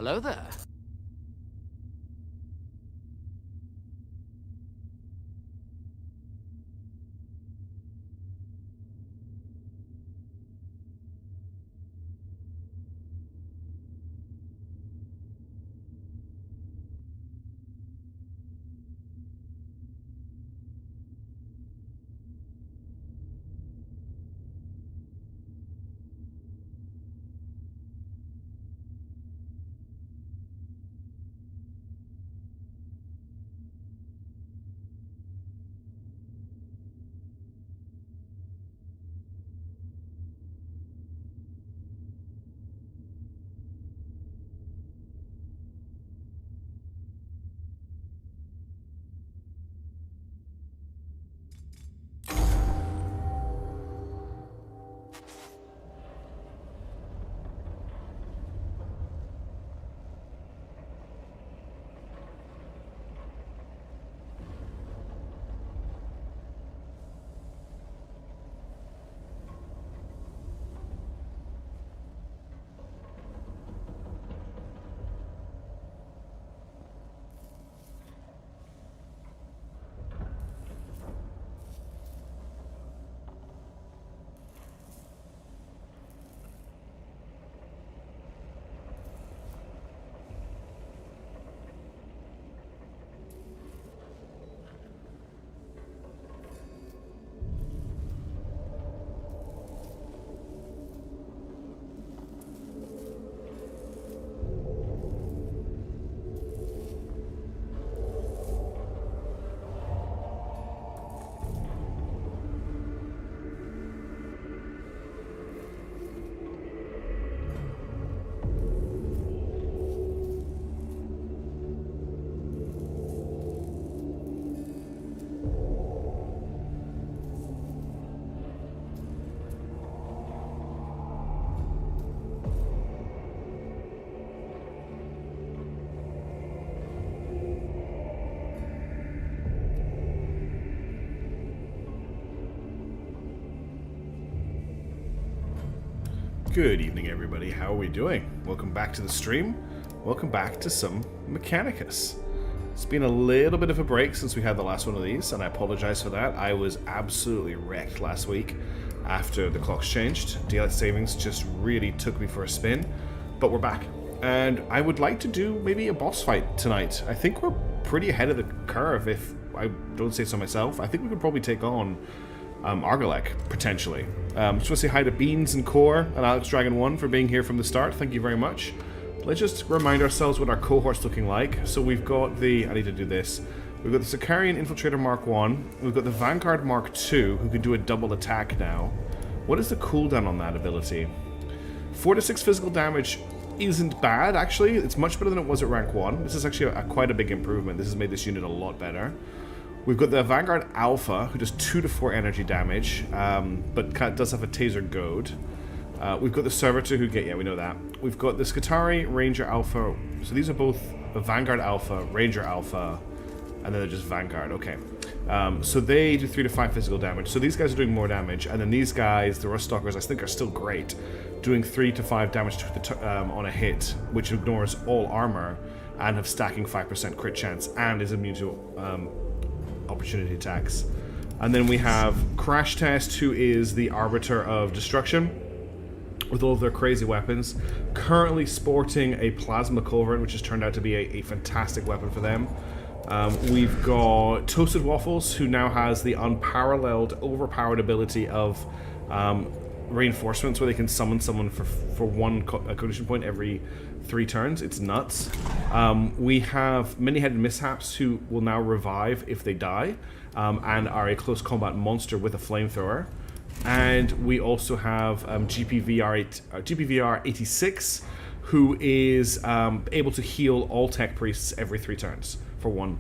Hello there. Good evening, everybody. How are we doing? Welcome back to the stream. Welcome back to some Mechanicus. It's been a little bit of a break since we had the last one of these, and I apologize for that. I was absolutely wrecked last week after the clocks changed. Daylight savings just really took me for a spin, but we're back. And I would like to do maybe a boss fight tonight. I think we're pretty ahead of the curve, if I don't say so myself. I think we could probably take on Argalek, potentially. Just want to say hi to Beans and Core and Alex Dragon 1 for being here from the start. Thank you very much. Let's just remind ourselves what our cohort's looking like. So we've got the... I need to do this. We've got the Sicarian Infiltrator Mark 1. We've got the Vanguard Mark 2, who can do a double attack now. What is the cooldown on that ability? 4 to 6 physical damage isn't bad, actually. It's much better than it was at rank 1. This is actually quite a big improvement. This has made this unit a lot better. We've got the Vanguard Alpha, who does 2 to 4 energy damage, but does have a Taser Goad. We've got the Servitor, who get... yeah, we know that. We've got the Skitarii Ranger Alpha. So these are both the Vanguard Alpha, Ranger Alpha, and then they're just Vanguard. Okay. So they do 3 to 5 physical damage. So these guys are doing more damage, and then these guys, the Rust Stalkers, I think are still great, doing 3 to 5 damage to the on a hit, which ignores all armor, and have stacking 5% crit chance, and is immune to... opportunity attacks. And then we have Crash Test, who is the Arbiter of Destruction, with all of their crazy weapons. Currently sporting a Plasma Culverin, which has turned out to be a fantastic weapon for them. We've got Toasted Waffles, who now has the unparalleled, overpowered ability of reinforcements, where they can summon someone for one cognition point every 3 turns. It's nuts. We have Many-Headed Mishaps, who will now revive if they die, and are a close combat monster with a flamethrower. And we also have GPVR 86, who is able to heal all tech priests every 3 turns for 1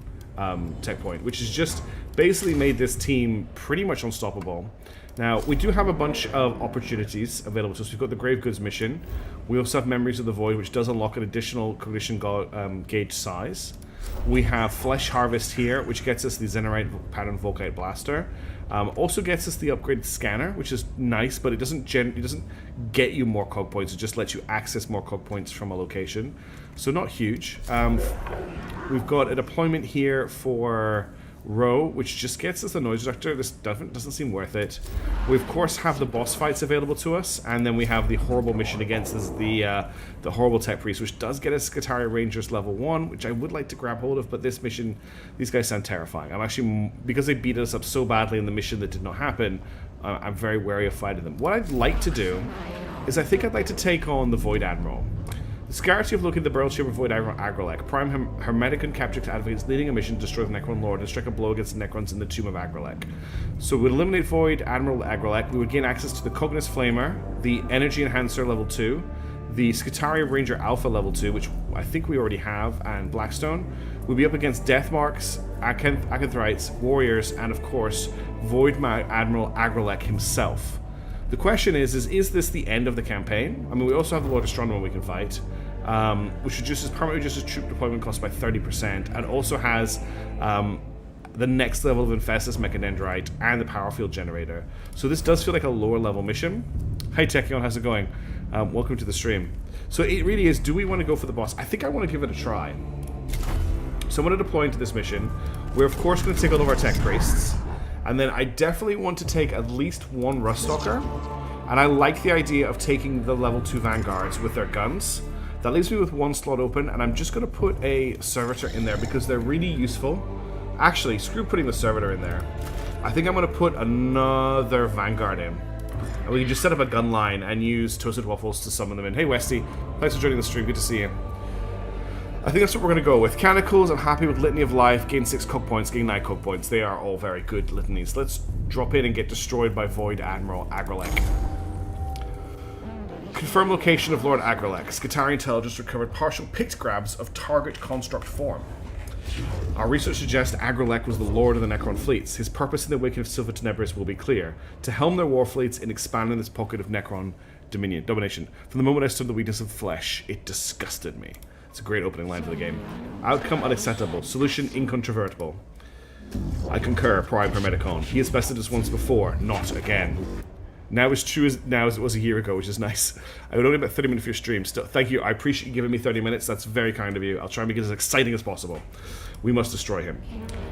tech point, which has just basically made this team pretty much unstoppable. Now, we do have a bunch of opportunities available to us. We've got the Grave Goods mission. We also have Memories of the Void, which does unlock an additional cognition gauge size. We have Flesh Harvest here, which gets us the Zenerite Pattern Volkite Blaster. Also gets us the upgraded scanner, which is nice, but it doesn't get you more cog points. It just lets you access more cog points from a location. So not huge. We've got a deployment here for Row, which just gets us the noise reductor. This doesn't seem worth it. We of course have the boss fights available to us, and then we have the horrible mission against the horrible tech priest, which does get us Skitaria Rangers level 1, which I would like to grab hold of, but this mission, these guys sound terrifying. I'm actually, because they beat us up so badly in the mission that did not happen, I'm very wary of fighting them. What I'd like to do is I think I'd like to take on the Void Admiral. The scarcity of looking at the barrel shape of Void Agrelek. Prime Hermetic capture to advocate leading a mission to destroy the Necron Lord and strike a blow against the Necrons in the Tomb of Agrelek. So we would eliminate Void Admiral Agrelek. We would gain access to the Cognis Flamer, the Energy Enhancer level 2, the Skitaria Ranger Alpha level 2, which I think we already have, and Blackstone. We'll be up against Deathmarks, Acanthrites, Warriors, and of course, Void Admiral Agrelek himself. The question is this the end of the campaign? I mean, we also have the Lord Astronomer we can fight, which permanently reduces troop deployment cost by 30%, and also has the next level of Infestus Mechadendrite and the Power Field Generator. So this does feel like a lower level mission. Hi Techion, how's it going? Welcome to the stream. So it really is, do we want to go for the boss? I think I want to give it a try. So I'm going to deploy into this mission. We're of course going to take all of our tech priests. And then I definitely want to take at least one Ruststalker. And I like the idea of taking the level 2 Vanguards with their guns. That leaves me with one slot open, and I'm just going to put a Servitor in there because they're really useful. Actually, screw putting the Servitor in there. I think I'm going to put another Vanguard in. And we can just set up a gun line and use Toasted Waffles to summon them in. Hey Westy, thanks for joining the stream, good to see you. I think that's what we're going to go with. Mechanicus, I'm happy with Litany of Life, gain 6 cog points, gain 9 cog points. They are all very good litanies. Let's drop in and get destroyed by Void Admiral Agrelek. Confirm location of Lord Agrelek. Skitaria intelligence recovered partial picked grabs of target construct form. Our research suggests Agrelek was the lord of the Necron fleets. His purpose in the awakening of Silver Tenebris will be clear: to helm their war fleets in expanding this pocket of Necron domination. From the moment I saw the weakness of flesh, it disgusted me. It's a great opening line for the game. Outcome unacceptable. Solution incontrovertible. I concur, Prime Hermeticon. He has bested us once before, not again. Now as true as it was a year ago, which is nice. I would only about 30 minutes for your stream. Still, thank you. I appreciate you giving me 30 minutes. That's very kind of you. I'll try and make it as exciting as possible. We must destroy him.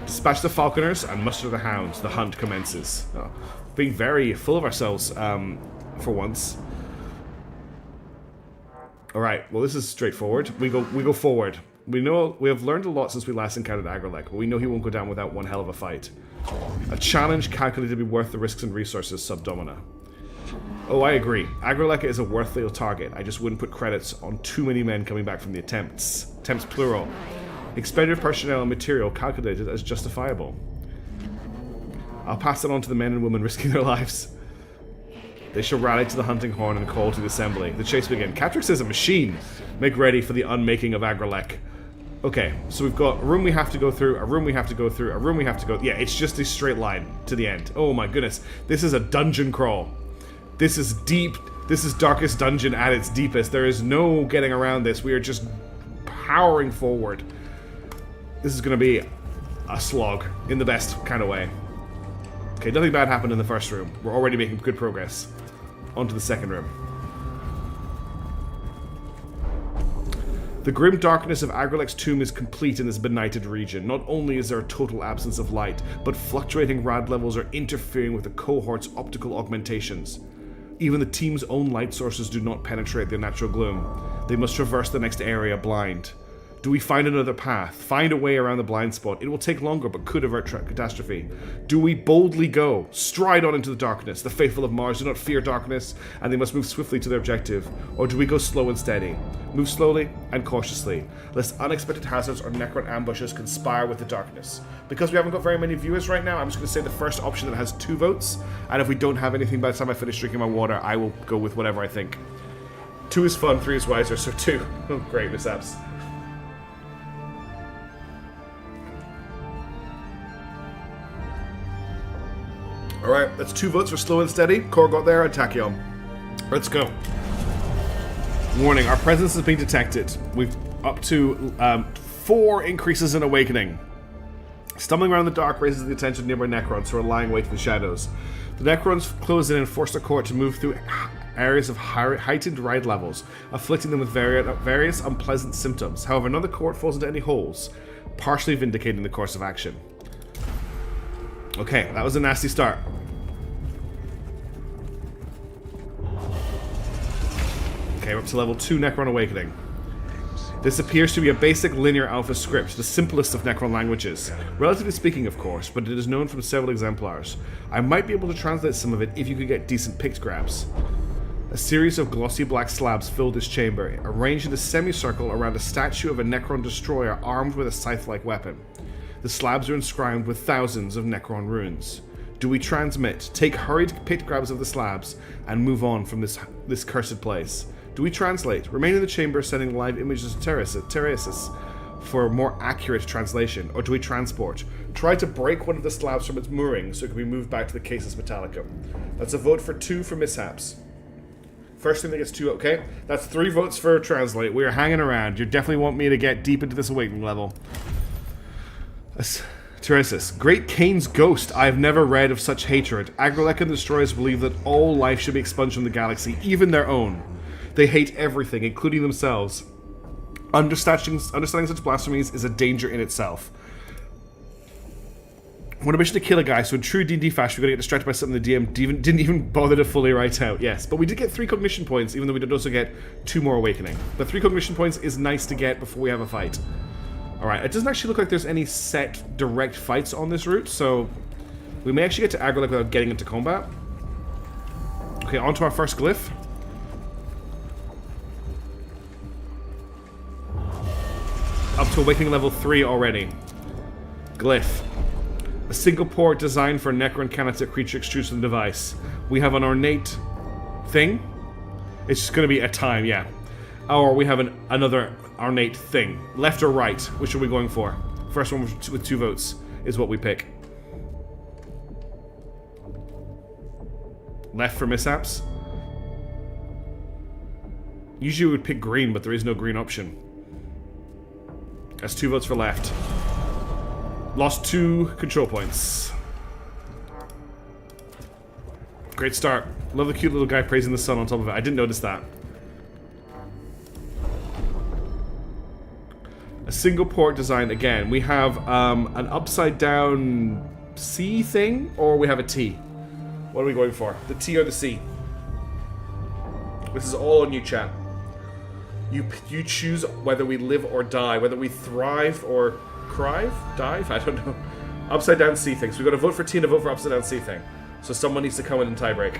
Dispatch the Falconers and muster the Hounds. The hunt commences. Oh, being very full of ourselves for once. Alright, well this is straightforward. We go forward. We know we have learned a lot since we last encountered Agrelek, but we know he won't go down without one hell of a fight. A challenge calculated to be worth the risks and resources, Subdomina. Oh, I agree. Agrelek is a worthwhile target. I just wouldn't put credits on too many men coming back from the attempts. Attempts plural. Expended personnel and material calculated as justifiable. I'll pass it on to the men and women risking their lives. They shall rally to the hunting horn and call to the assembly. The chase begin. Catrix is a machine. Make ready for the unmaking of Agrelek. Okay, so we've got a room we have to go through, a room we have to go through, a room we have to go... Yeah, it's just a straight line to the end. Oh my goodness. This is a dungeon crawl. This is deep. This is Darkest Dungeon at its deepest. There is no getting around this. We are just powering forward. This is going to be a slog in the best kind of way. Okay, nothing bad happened in the first room. We're already making good progress. On to the second room. The grim darkness of Agrelek's tomb is complete in this benighted region. Not only is there a total absence of light, but fluctuating rad levels are interfering with the cohort's optical augmentations. Even the team's own light sources do not penetrate their natural gloom. They must traverse the next area blind. Do we find another path? Find a way around the blind spot? It will take longer, but could avert catastrophe. Do we boldly go? Stride on into the darkness. The faithful of Mars do not fear darkness, and they must move swiftly to their objective. Or do we go slow and steady? Move slowly and cautiously, lest unexpected hazards or Necron ambushes conspire with the darkness. Because we haven't got very many viewers right now, I'm just going to say the first option that has 2 votes, and if we don't have anything by the time I finish drinking my water, I will go with whatever I think. 2 is fun, 3 is wiser, so 2. Oh, great, mishaps. Alright, that's 2 votes for slow and steady. Core got there, and Tachyon. Let's go. Warning, our presence has been detected. We've up to 4 increases in awakening. Stumbling around in the dark raises the attention of nearby Necrons who are lying wait in the shadows. The Necrons close in and force the court to move through areas of heightened ride levels, afflicting them with various unpleasant symptoms. However, none of the court falls into any holes, partially vindicating the course of action. Okay, that was a nasty start. Okay, we're up to level 2 Necron Awakening. This appears to be a basic linear alpha script, the simplest of Necron languages. Relatively speaking, of course, but it is known from several exemplars. I might be able to translate some of it if you could get decent pict grabs. A series of glossy black slabs filled this chamber, arranged in a semicircle around a statue of a Necron destroyer armed with a scythe-like weapon. The slabs are inscribed with thousands of Necron runes. Do we transmit, take hurried pict grabs of the slabs, and move on from this cursed place? Do we translate, remain in the chamber sending live images to Teresis for more accurate translation, or do we transport? Try to break one of the slabs from its moorings so it can be moved back to the Casus Metallicum. That's a vote for 2 for mishaps. First thing that gets 2, okay? That's 3 votes for translate. We are hanging around. You definitely want me to get deep into this awakening level. Teresis. Great Kane's ghost. I have never read of such hatred. Agrelek and the Destroyers believe that all life should be expunged from the galaxy, even their own. They hate everything, including themselves. Understanding such blasphemies is a danger in itself. On a mission to kill a guy, so in true D&D fashion, we're going to get distracted by something the DM didn't even bother to fully write out. Yes, but we did get 3 cognition points, even though we did also get 2 more awakening. But 3 cognition points is nice to get before we have a fight. Alright, it doesn't actually look like there's any set direct fights on this route, so we may actually get to Agrelek without getting into combat. Okay, on to our first glyph. Up to awakening level 3 already. Glyph. A single port designed for a Necron Canitic creature extruded from the device. We have an ornate thing. It's just going to be a time, yeah. Or we have another ornate thing. Left or right? Which are we going for? First one with 2 votes is what we pick. Left for mishaps. Usually we would pick green, but there is no green option. That's 2 votes for left. Lost 2 control points. Great start. Love the cute little guy praising the sun on top of it. I didn't notice that. A single port design again. We have an upside down C thing, or we have a T. What are we going for? The T or the C? This is all on you, chat. You choose whether we live or die, whether we thrive or dive? I don't know. Upside down C thing. So we've got to vote for T and a vote for upside down C thing. So someone needs to come in and tie break.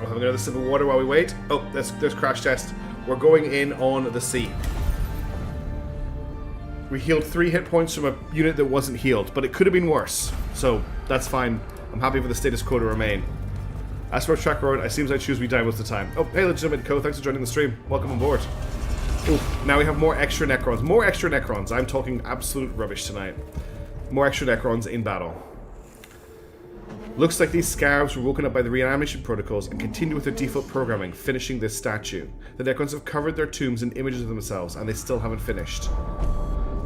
We're having another sip of water while we wait. Oh, there's crash test. We're going in on the C. We healed 3 hit points from a unit that wasn't healed, but it could have been worse. So that's fine. I'm happy for the status quo to remain. As for track road, it seems I choose we die most of the time. Oh, hey, legitimate Co, thanks for joining the stream. Welcome on board. Ooh, now we have more extra Necrons. More extra Necrons. I'm talking absolute rubbish tonight. More extra Necrons in battle. Looks like these scarabs were woken up by the reanimation protocols and continue with their default programming, finishing this statue. The Necrons have covered their tombs in images of themselves, and they still haven't finished.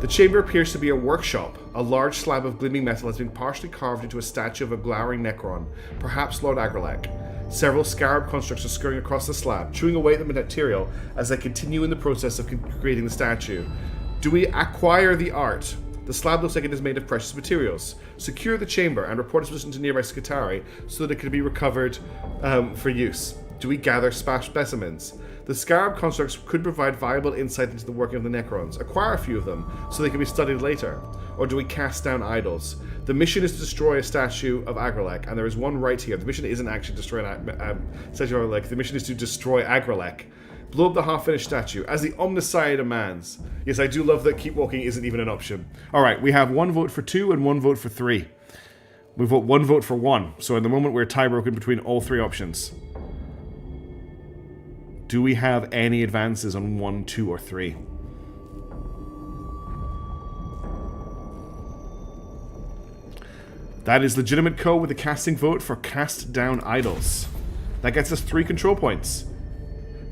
The chamber appears to be a workshop. A large slab of gleaming metal has been partially carved into a statue of a glowering Necron, perhaps Lord Agrelek. Several scarab constructs are scurrying across the slab, chewing away at the material as they continue in the process of creating the statue. Do we acquire the art? The slab looks like it is made of precious materials. Secure the chamber and report its position to nearby Scutari so that it can be recovered for use. Do we gather specimens? The scarab constructs could provide valuable insight into the working of the Necrons. Acquire a few of them so they can be studied later. Or do we cast down idols? The mission is to destroy a statue of Agrelek, and there is one right here. The mission isn't actually destroy a statue of Agrelek. The mission is to destroy Agrelek. Blow up the half-finished statue, as the Omnissiah demands. Yes, I do love that keep walking isn't even an option. Alright, we have 1 vote for 2 and 1 vote for 3. We vote 1 vote for 1, so in the moment we're tie-broken between all 3 options. Do we have any advances on 1, 2, or 3? That is legitimate Co with the casting vote for cast down idols. That gets us 3 control points.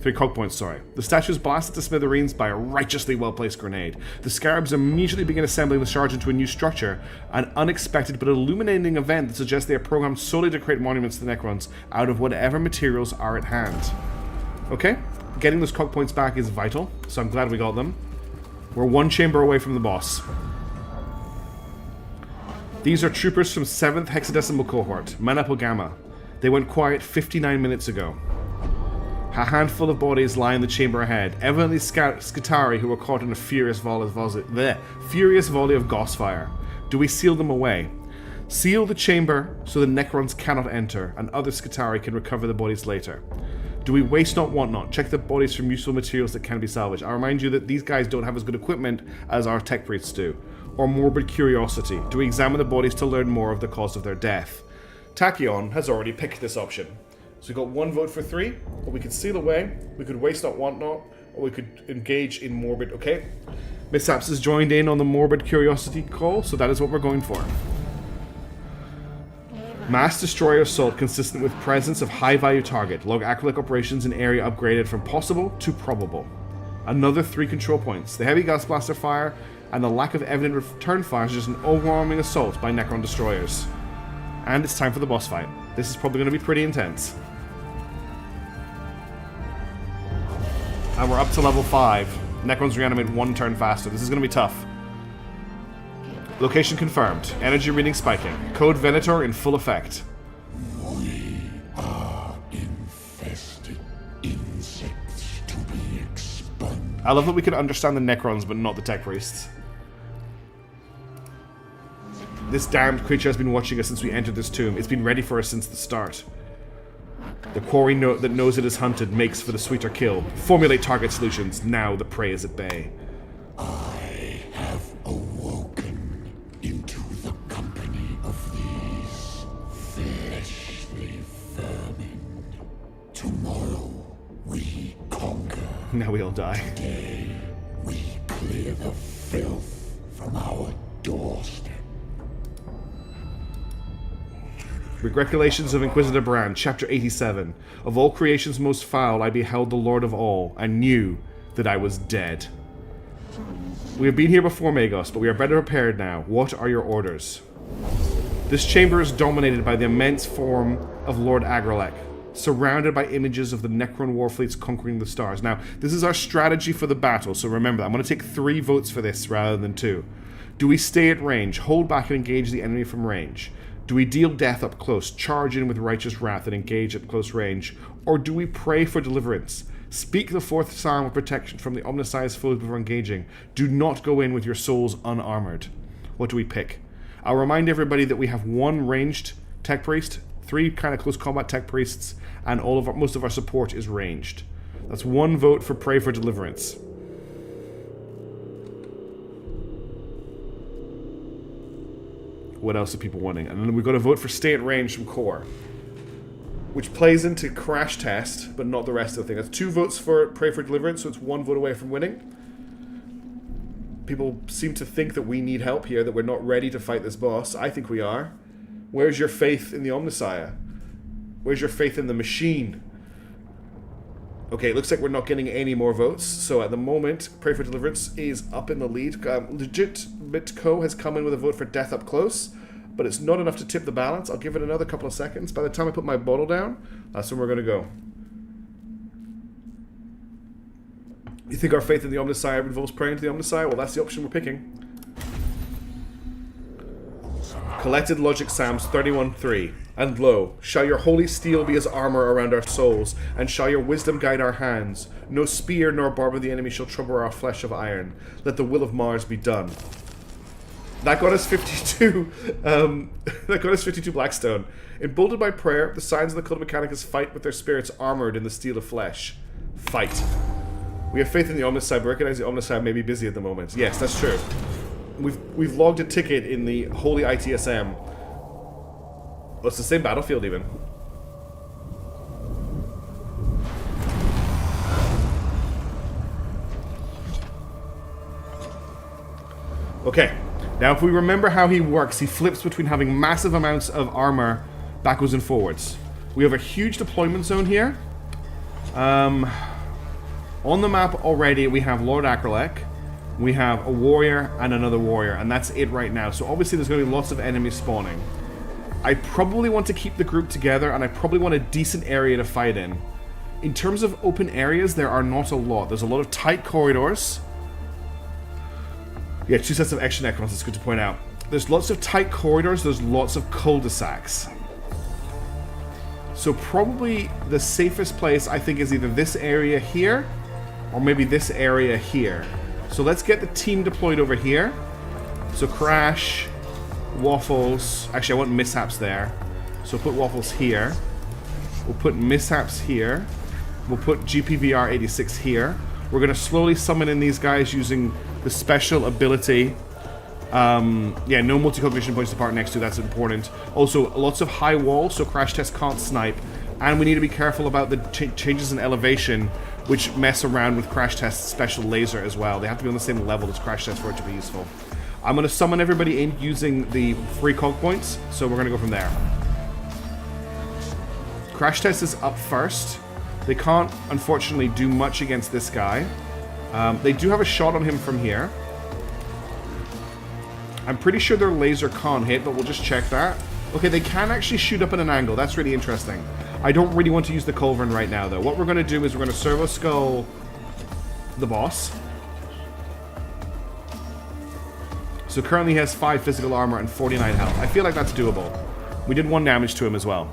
3 cog points, sorry. The statue is blasted to smithereens by a righteously well-placed grenade. The scarabs immediately begin assembling the charge into a new structure, an unexpected but illuminating event that suggests they are programmed solely to create monuments to the Necrons out of whatever materials are at hand. Okay, getting those cog points back is vital, so I'm glad we got them. We're 1 chamber away from the boss. These are troopers from 7th Hexadecimal Cohort, Maniple Gamma. They went quiet 59 minutes ago. A handful of bodies lie in the chamber ahead, evidently Skitari who were caught in a furious volley of Gaussfire. Do we seal them away? Seal the chamber so the Necrons cannot enter, and other Skitari can recover the bodies later. Do we waste not, want not? Check the bodies for useful materials that can be salvaged. I remind you that these guys don't have as good equipment as our tech priests do. Or morbid curiosity. Do we examine the bodies to learn more of the cause of their death? Tachyon has already picked this option. So we got 1 vote for 3, or we could seal away, we could waste not, want not, or we could engage in morbid. Okay, Mishaps has joined in on the morbid curiosity call, so that is what we're going for. Mass destroyer assault consistent with presence of high-value target. Log acrylic operations in area upgraded from possible to probable. Another 3 control points. The heavy gas blaster fire and the lack of evident return fire is just an overwhelming assault by Necron destroyers. And it's time for the boss fight. This is probably going to be pretty intense. And we're up to level 5. Necrons reanimate 1 turn faster. This is going to be tough. Location confirmed. Energy reading spiking. Code Venator in full effect. We are infested. Insects to be expunged. I love that we can understand the Necrons, but not the tech priests. This damned creature has been watching us since we entered this tomb. It's been ready for us since the start. The quarry that knows it is hunted makes for the sweeter kill. Formulate target solutions. Now the prey is at bay. I have awoken into the company of these fleshly vermin. Tomorrow we conquer. Now we all die. Today we clear the filth from our doorstep. Recollections of Inquisitor Brand, Chapter 87. Of all creations most foul, I beheld the Lord of all, and knew that I was dead. We have been here before, Magos, but we are better prepared now. What are your orders? This chamber is dominated by the immense form of Lord Agrelek, surrounded by images of the Necron warfleets conquering the stars. Now, this is our strategy for the battle, so remember, I'm going to take 3 votes for this rather than 2. Do we stay at range, hold back and engage the enemy from range? Do we deal death up close, charge in with righteous wrath and engage at close range? Or do we pray for deliverance? Speak the 4th psalm of protection from the Omnissiah's foes before engaging. Do not go in with your souls unarmored. What do we pick? I'll remind everybody that we have 1 ranged tech priest, 3 kind of close combat tech priests, and most of our support is ranged. That's 1 vote for pray for deliverance. What else are people wanting? And then we've got to vote for stay at range from core, which plays into crash test, but not the rest of the thing. That's 2 votes for pray for deliverance, so it's 1 vote away from winning. People seem to think that we need help here, that we're not ready to fight this boss. I think we are. Where's your faith in the Omnissiah? Where's your faith in the machine? Okay, it looks like we're not getting any more votes, so at the moment, Pray for Deliverance is up in the lead. Legit Bitco has come in with a vote for Death Up Close, but it's not enough to tip the balance. I'll give it another couple of seconds. By the time I put my bottle down, that's when we're going to go. You think our faith in the Omnissiah involves praying to the Omnissiah? Well, that's the option we're picking. Collected Logic Psalms 31:3. And lo, shall your holy steel be as armor around our souls, and shall your wisdom guide our hands. No spear nor barb of the enemy shall trouble our flesh of iron. Let the will of Mars be done. That got us 52. That got us 52 Blackstone. Emboldened by prayer, the signs of the cult of Mechanicus fight with their spirits armored in the steel of flesh. Fight. We have faith in the Omnissiah, but recognize the Omnissiah may be busy at the moment. Yes, that's true. We've logged a ticket in the Holy ITSM. Oh, it's the same battlefield even. Okay, now if we remember how he works, he flips between having massive amounts of armor backwards and forwards. We have a huge deployment zone here. On the map already, we have Lord Akrelek, we have a warrior and another warrior, and that's it right now. So obviously there's going to be lots of enemies spawning. I probably want to keep the group together, and I probably want a decent area to fight in. In terms of open areas, there are not a lot. There's a lot of tight corridors. Yeah, 2 sets of extra necrons, it's good to point out. There's lots of tight corridors, there's lots of cul-de-sacs. So probably the safest place, I think, is either this area here, or maybe this area here. So let's get the team deployed over here. So Crash, Waffles, actually I want Mishaps there. So we'll put Waffles here. We'll put Mishaps here. We'll put GPVR86 here. We're going to slowly summon in these guys using the special ability. Yeah, no multi-cognition points to park next to, that's important. Also, lots of high walls, so Crash Test can't snipe. And we need to be careful about the changes in elevation, which mess around with Crash Test's special laser as well. They have to be on the same level as Crash Test for it to be useful. I'm going to summon everybody in using the free cog points, so we're going to go from there. Crash Test is up first. They can't, unfortunately, do much against this guy. They do have a shot on him from here. I'm pretty sure their laser can't hit, but we'll just check that. Okay, they can actually shoot up at an angle. That's really interesting. I don't really want to use the Culverin right now, though. What we're going to do is we're going to Servo Skull the boss. So currently he has 5 physical armor and 49 health. I feel like that's doable. We did 1 damage to him as well.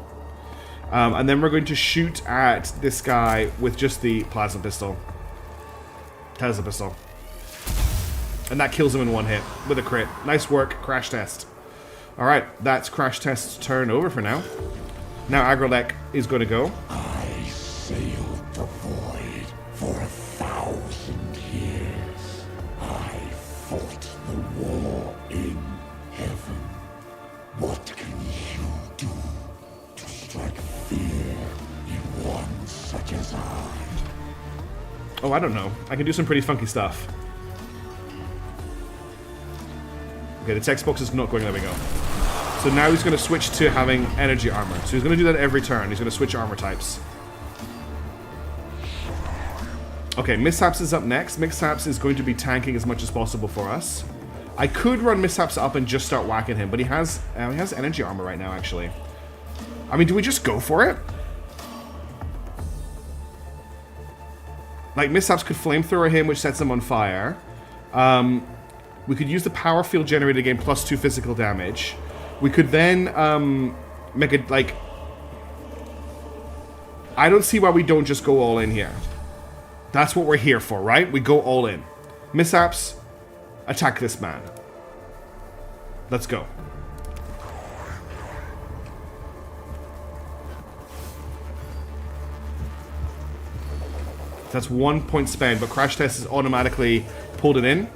And then we're going to shoot at this guy with just the plasma pistol. Tesla pistol. And that kills him in 1 hit with a crit. Nice work, Crash Test. Alright, that's Crash Test's turn over for now. Now Agrelek is going to go. I sailed the void for 1,000 years. I fought the war in heaven. What can you do to strike fear in one such as I? Oh, I don't know. I can do some pretty funky stuff. Okay, the text box is not going. There we go. So now he's going to switch to having energy armor. So he's going to do that every turn. He's going to switch armor types. Okay, Mishaps is up next. Mishaps is going to be tanking as much as possible for us. I could run Mishaps up and just start whacking him, but he has energy armor right now, actually. I mean, do we just go for it? Like, Mishaps could flamethrower him, which sets him on fire. We could use the power field generator to gain +2 physical damage. We could then make it, like... I don't see why we don't just go all in here. That's what we're here for, right? We go all in. Mishaps, attack this man. Let's go. That's 1 point spend, but Crash Test has automatically pulled it in.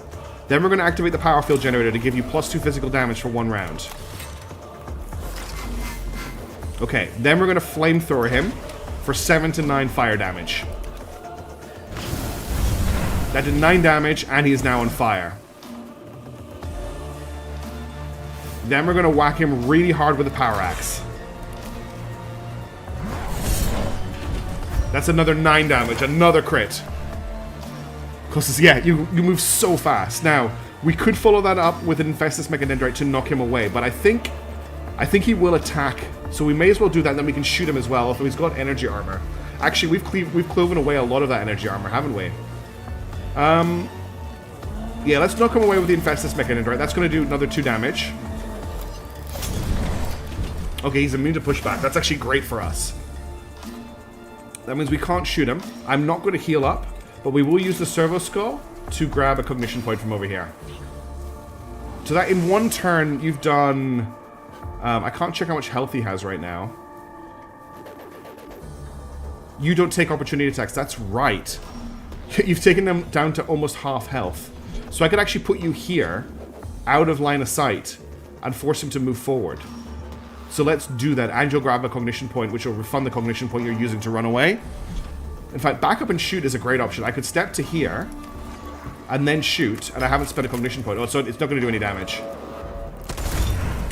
Then we're going to activate the power field generator to give you +2 physical damage for 1 round. Okay, then we're going to flamethrower him for 7 to 9 fire damage. That did 9 damage, and he is now on fire. Then we're going to whack him really hard with the power axe. That's another 9 damage, another crit. Because, yeah, you move so fast. Now, we could follow that up with an Infestus Mechadendrite to knock him away, but I think he will attack, so we may as well do that, and then we can shoot him as well, although he's got energy armor. Actually, we've cloven away a lot of that energy armor, haven't we? Yeah, let's knock him away with the Infestus Mechadendrite. That's going to do another 2 damage. Okay, he's immune to pushback. That's actually great for us. That means we can't shoot him. I'm not going to heal up, but we will use the Servo Skull to grab a cognition point from over here. So that in 1 turn, you've done... I can't check how much health he has right now. You don't take opportunity attacks. That's right. You've taken them down to almost half health. So I could actually put you here, out of line of sight, and force him to move forward. So let's do that. And you'll grab a cognition point, which will refund the cognition point you're using to run away. In fact, back up and shoot is a great option. I could step to here, and then shoot, and I haven't spent a cognition point. Oh, so it's not going to do any damage.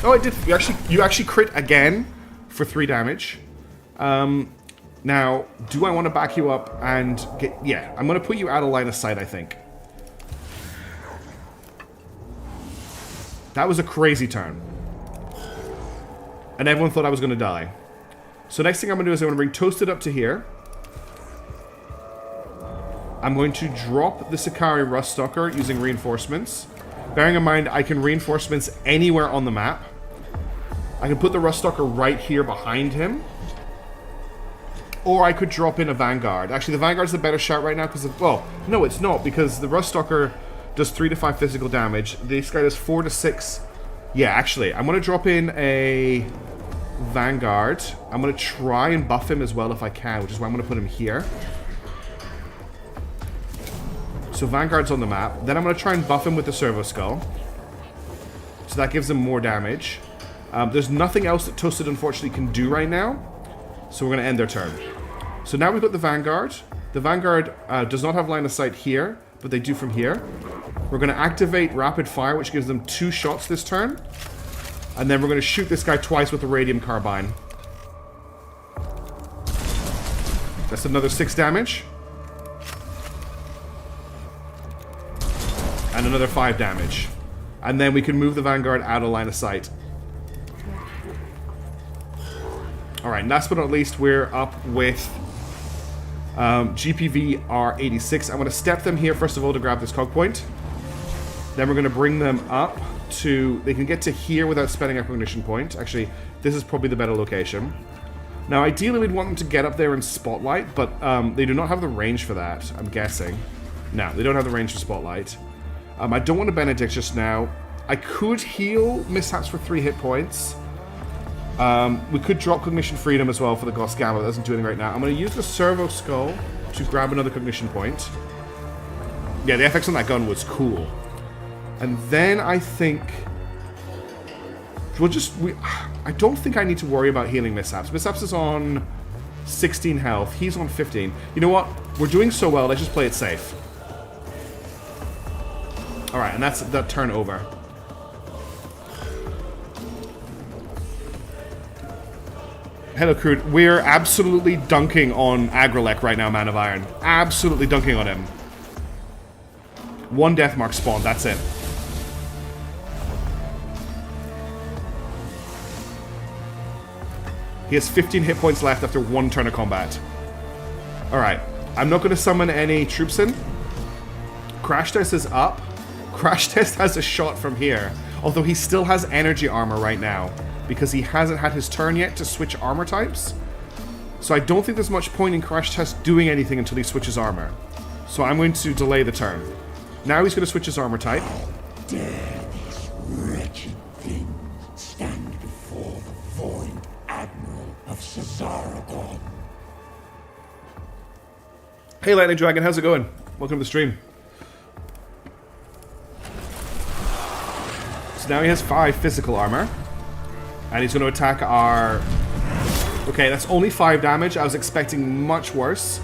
Oh, it did. You actually crit again for 3 damage. Now, do I want to back you up and get... Yeah, I'm going to put you out of line of sight, I think. That was a crazy turn. And everyone thought I was going to die. So next thing I'm going to do is I'm going to bring Toasted up to here. I'm going to drop the Sakari Ruststalker using reinforcements. Bearing in mind, I can reinforcements anywhere on the map. I can put the Ruststalker right here behind him. Or I could drop in a Vanguard. Actually, the Vanguard's the better shot right now because of... Well, no, it's not, because the Ruststalker does 3 to 5 physical damage. This guy does 4 to 6... Yeah, actually, I'm going to drop in a Vanguard. I'm going to try and buff him as well if I can, which is why I'm going to put him here. So Vanguard's on the map. Then I'm going to try and buff him with the Servo Skull. So that gives him more damage. There's nothing else that Toasted, unfortunately, can do right now. So we're going to end their turn. So now we've got the Vanguard. The Vanguard does not have line of sight here, but they do from here. We're going to activate Rapid Fire, which gives them 2 shots this turn. And then we're going to shoot this guy twice with the Radium Carbine. That's another 6 damage. And another 5 damage. And then we can move the Vanguard out of line of sight. Alright, last but not least, we're up with GPV R86. I'm going to step them here, first of all, to grab this cog point. Then we're going to bring them up to... They can get to here without spending a cognition point. Actually, this is probably the better location. Now, ideally, we'd want them to get up there in Spotlight, but they do not have the range for that, I'm guessing. No, they don't have the range for Spotlight. I don't want to Benedict just now. I could heal Mishaps for 3 hit points. We could drop Cognition Freedom as well for the Ghost Gamma. That doesn't do anything right now. I'm going to use the Servo Skull to grab another Cognition point. Yeah, the FX on that gun was cool. And then I think... We'll just... I don't think I need to worry about healing Mishaps. Mishaps is on 16 health. He's on 15. You know what? We're doing so well. Let's just play it safe. Alright, and that's that turn over. Hello, crew. We're absolutely dunking on Agrelek right now, Man of Iron. Absolutely dunking on him. 1 Deathmark spawn, that's it. He has 15 hit points left after 1 turn of combat. Alright. I'm not going to summon any troops in. Crash Test is up. Crash Test has a shot from here. Although he still has energy armor right now. Because he hasn't had his turn yet to switch armor types. So I don't think there's much point in Crash Test doing anything until he switches armor. So I'm going to delay the turn. Now he's going to switch his armor type. Dare this wretched thing stand before the void Admiral of Cesaragon. Hey Lightning Dragon, how's it going? Welcome to the stream. So now he has 5 physical armor. And he's going to attack our... Okay, that's only 5 damage. I was expecting much worse.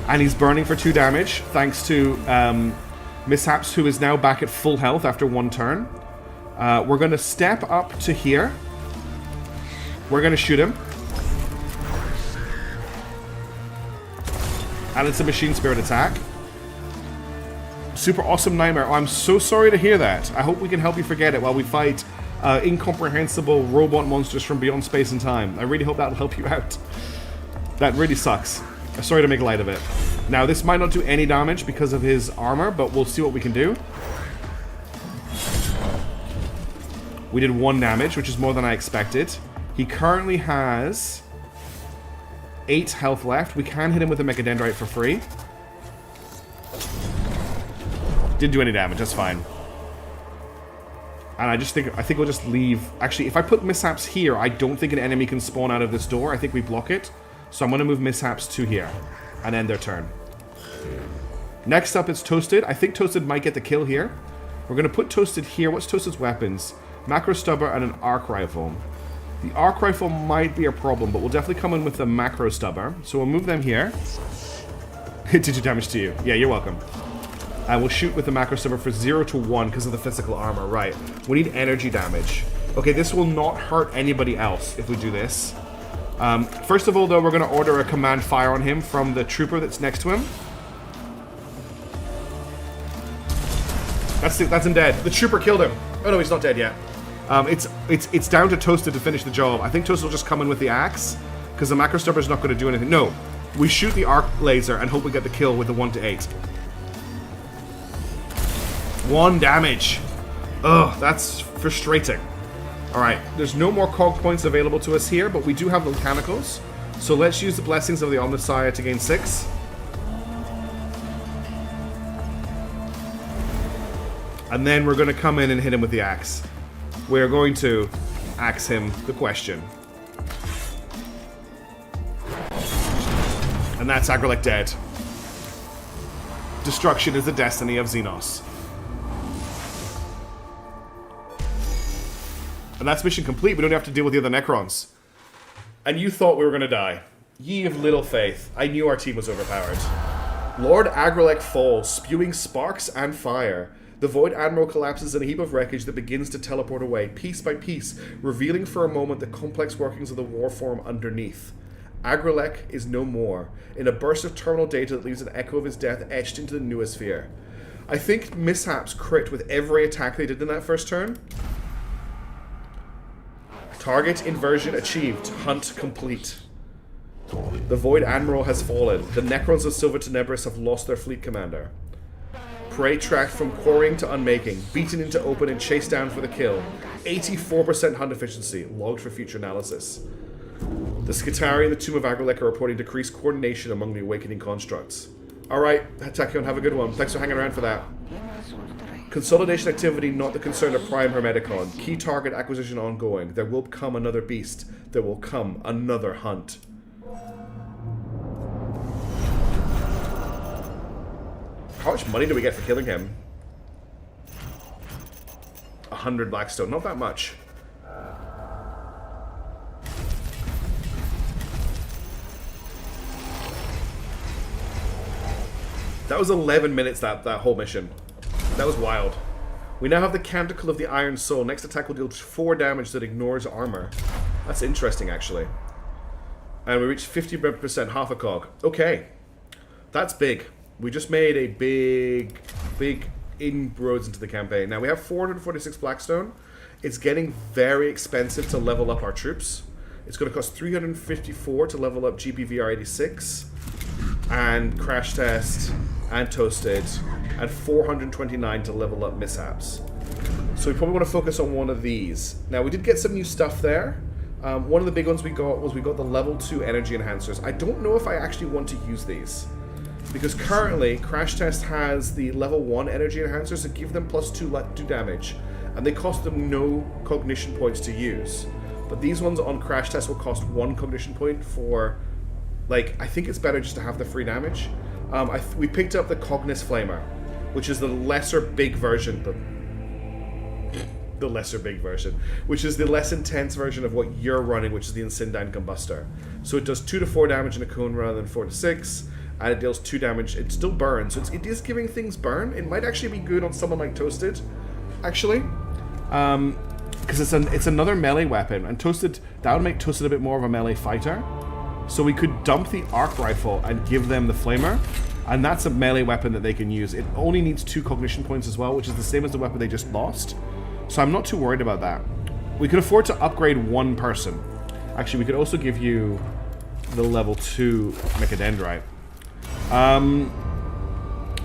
And he's burning for 2 damage, thanks to Mishaps, who is now back at full health after 1 turn. We're going to step up to here. We're going to shoot him. And it's a Machine Spirit attack. Super awesome Nightmare. Oh, I'm so sorry to hear that. I hope we can help you forget it while we fight... incomprehensible robot monsters from beyond space and time. I really hope that'll help you out. That really sucks. I'm sorry to make light of it. Now, this might not do any damage because of his armor, but we'll see what we can do. We did 1 damage, which is more than I expected. He currently has 8 health left. We can hit him with a Mechadendrite for free. Didn't do any damage, that's fine. And I think we'll just leave... Actually, if I put Mishaps here, I don't think an enemy can spawn out of this door. I think we block it. So I'm going to move Mishaps to here. And end their turn. Next up is Toasted. I think Toasted might get the kill here. We're going to put Toasted here. What's Toasted's weapons? Macro Stubber and an Arc Rifle. The Arc Rifle might be a problem, but we'll definitely come in with the Macro Stubber. So we'll move them here. It did 2 damage to you. Yeah, you're welcome. And we'll shoot with the Macro Stubber for 0 to 1 because of the physical armor. Right. We need energy damage. Okay, this will not hurt anybody else if we do this. First of all, though, we're going to order a command fire on him from the trooper that's next to him. That's him dead. The trooper killed him. Oh no, he's not dead yet. It's down to Toasted to finish the job. I think Toasted will just come in with the axe, because the macro stubber's not going to do anything. No, we shoot the arc laser and hope we get the kill with the 1 to 8. 1 damage. Ugh, that's frustrating. Alright, there's no more cog points available to us here, but we do have the Mechanicals. So let's use the blessings of the Omnissiah to gain 6. And then we're going to come in and hit him with the axe. We're going to axe him the question. And that's Agrelek dead. Destruction is the destiny of Xenos. And that's mission complete. We don't have to deal with the other Necrons. And you thought we were going to die. Ye of little faith. I knew our team was overpowered. Lord Agrelek falls, spewing sparks and fire. The Void Admiral collapses in a heap of wreckage that begins to teleport away, piece by piece, revealing for a moment the complex workings of the war form underneath. Agrelek is no more, in a burst of terminal data that leaves an echo of his death etched into the noosphere. I think Mishaps crit with every attack they did in that first turn. Target inversion achieved. Hunt complete. The Void Admiral has fallen. The Necrons of Silver Tenebris have lost their fleet commander. Prey tracked from quarrying to unmaking, beaten into open and chased down for the kill. 84% hunt efficiency, logged for future analysis. The Skitari and the Tomb of Agrelek are reporting decreased coordination among the awakening constructs. Alright, Tachyon, have a good one. Thanks for hanging around for that. Consolidation activity not the concern of Prime Hermeticon. Key target acquisition ongoing. There will come another beast. There will come another hunt. How much money do we get for killing him? 100 Blackstone. Not that much. That was 11 minutes, that whole mission. That was wild. We now have the Canticle of the Iron Soul. Next attack will deal 4 damage that ignores armor. That's interesting, actually. And we reached 50%, half a cog. Okay. That's big. We just made a big inroads into the campaign. Now, we have 446 Blackstone. It's getting very expensive to level up our troops. It's going to cost 354 to level up GPVR 86, and Crash Test, and Toasted, and 429 to level up Mishaps. So we probably want to focus on one of these. Now, we did get some new stuff there. One of the big ones we got was the level 2 energy enhancers. I don't know if I actually want to use these, because currently Crash Test has the level 1 energy enhancers that give them plus 2 damage, and they cost them no cognition points to use. But these ones on Crash Test will cost 1 cognition point for, like, I think it's better just to have the free damage. We picked up the Cognis Flamer, which is the lesser big version. The lesser big version, which is the less intense version of what you're running, which is the Incendine Combustor. So it does 2 to 4 damage in a cone rather than 4 to 6, and it deals 2 damage. It still burns, so it is giving things burn. It might actually be good on someone like Toasted, actually, because it's another melee weapon, and Toasted, that would make Toasted a bit more of a melee fighter. So we could dump the arc rifle and give them the flamer, and that's a melee weapon that they can use. It only needs 2 cognition points as well, which is the same as the weapon they just lost. So I'm not too worried about that. We could afford to upgrade 1 person. Actually, we could also give you the level 2 Mechadendrite.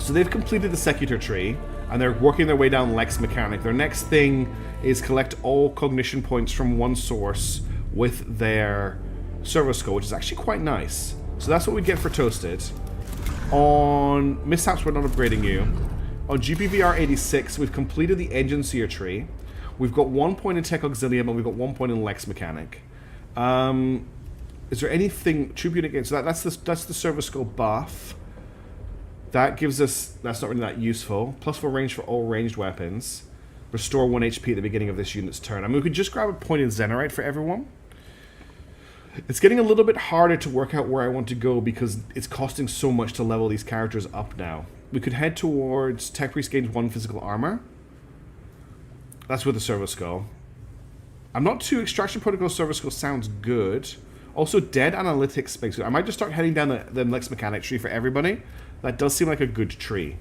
So they've completed the Secutor tree, and they're working their way down Lex Mechanic. Their next thing is collect all cognition points from 1 source with their servo skull, which is actually quite nice. So that's what we get for Toasted. On Mishaps, we're not upgrading you. On GPVR 86, we've completed the Engine Seer tree. We've got 1 point in Tech Auxilium, and we've got 1 point in Lex Mechanic. Is there anything Troop Unit gains? So that's the servo skull buff. That gives us, that's not really that useful. +4 range for all ranged weapons. Restore 1 HP at the beginning of this unit's turn. I mean, we could just grab a point in Zenerite for everyone. It's getting a little bit harder to work out where I want to go because it's costing so much to level these characters up now. We could head towards Tech Priest gains 1 physical armor. That's with the servo skull. I'm not too... Extraction Protocol servo skull sounds good. Also, dead analytics makes good. I might just start heading down the next mechanic tree for everybody. That does seem like a good tree.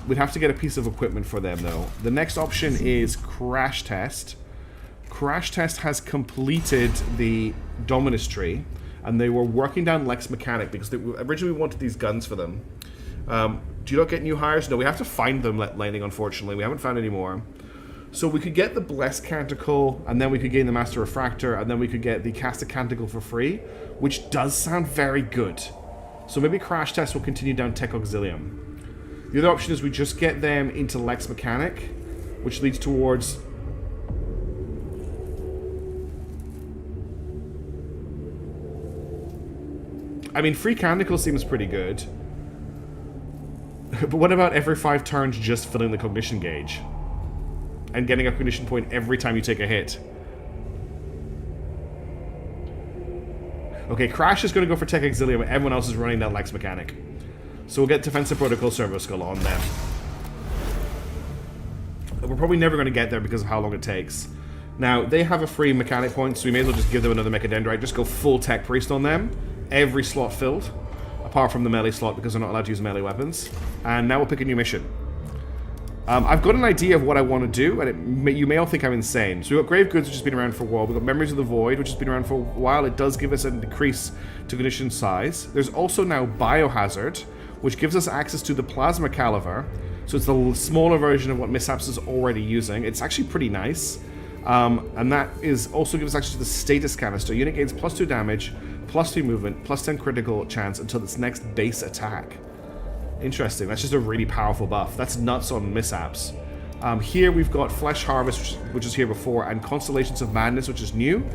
We'd have to get a piece of equipment for them, though. The next option is Crash Test. Crash Test has completed the Dominus tree, and they were working down Lex Mechanic because they originally wanted these guns for them. Do you not get new hires? No, we have to find them landing, unfortunately. We haven't found any more. So we could get the Blessed Canticle, and then we could gain the Master Refractor, and then we could get the Cast a Canticle for free, which does sound very good. So maybe Crash Test will continue down Tech Auxilium. The other option is we just get them into Lex Mechanic, which leads towards... I mean, Free Canticle seems pretty good. But what about every 5 turns just filling the cognition gauge? And getting a cognition point every time you take a hit. Okay, Crash is going to go for Tech Auxilium, and everyone else is running down Lex Mechanic. So we'll get Defensive Protocol Servo Skull on them. We're probably never going to get there because of how long it takes. Now, they have a free mechanic point, so we may as well just give them another Mechadendrite. Just go full Tech Priest on them. Every slot filled. Apart from the melee slot, because they're not allowed to use melee weapons. And now we'll pick a new mission. I've got an idea of what I want to do, and you may all think I'm insane. So we've got Grave Goods, which has been around for a while. We've got Memories of the Void, which has been around for a while. It does give us a decrease to cognition size. There's also now Biohazard, which gives us access to the Plasma Caliver. So it's the smaller version of what Mishaps is already using. It's actually pretty nice. And that is also gives us access to the Status Canister. Unit gains +2 damage, +3 movement, +10 critical chance until its next base attack. Interesting. That's just a really powerful buff. That's nuts on Mishaps. Here we've got Flesh Harvest, which is here before, and Constellations of Madness, which is new.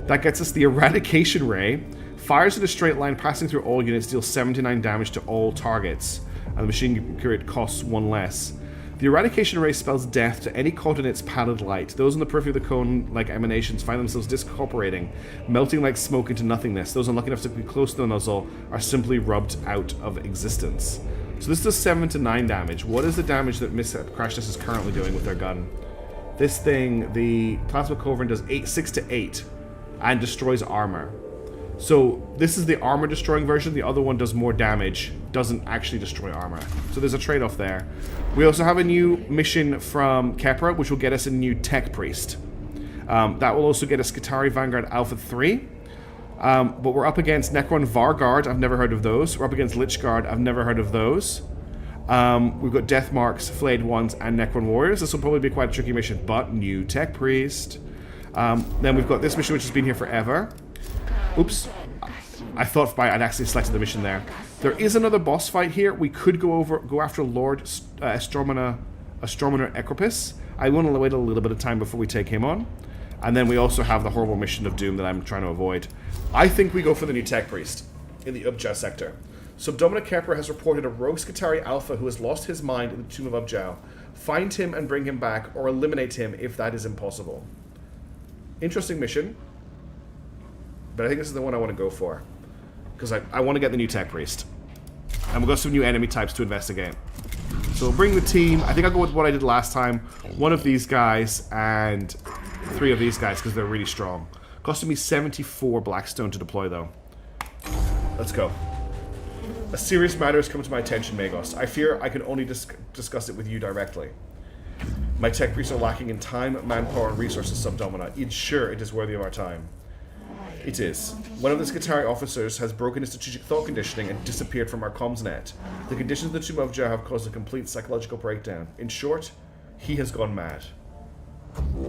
That gets us the Eradication Ray. Fires in a straight line, passing through all units, deals 79 damage to all targets. And the machine crit costs 1 less. The Eradication Ray spells death to any caught in its pallid light. Those in the periphery of the cone-like emanations find themselves discorporating, melting like smoke into nothingness. Those unlucky enough to be close to the nozzle are simply rubbed out of existence. So this does 7 to 9 damage. What is the damage that Crash Test is currently doing with their gun? This thing, the Plasma Culverin, does 6 to 8 and destroys armor. So this is the armor destroying version. The other one does more damage, doesn't actually destroy armor. So there's a trade-off there. We also have a new mission from Kepra, which will get us a new Tech Priest. That will also get us Skitarii Vanguard Alpha 3. But we're up against Necron Varguard. I've never heard of those. We're up against Lich Guard. I've never heard of those. We've got Death Marks, Flayed Ones, and Necron Warriors. This will probably be quite a tricky mission, but new Tech Priest. Then we've got this mission, which has been here forever. Oops. I thought I'd actually selected the mission there. There is another boss fight here. We could go after Lord Astrometer Ecropus. I want to wait a little bit of time before we take him on. And then we also have the horrible mission of Doom that I'm trying to avoid. I think we go for the new Tech Priest in the Ubjao sector. Subdomina Kepler has reported a rogue Skitarii Alpha who has lost his mind in the Tomb of Ubjao. Find him and bring him back, or eliminate him if that is impossible. Interesting mission. But I think this is the one I want to go for. Because I want to get the new Tech Priest. And we've got some new enemy types to investigate. So we'll bring the team. I think I'll go with what I did last time. 1 of these guys and 3 of these guys because they're really strong. Costing me 74 Blackstone to deploy though. Let's go. A serious matter has come to my attention, Magos. I fear I can only discuss it with you directly. My Tech Priests are lacking in time, manpower, and resources, Subdomina. Ensure it is worthy of our time. It is. One of the Skitarii officers has broken his strategic thought conditioning and disappeared from our comms net. The conditions of the Tomb of Jah have caused a complete psychological breakdown. In short, he has gone mad.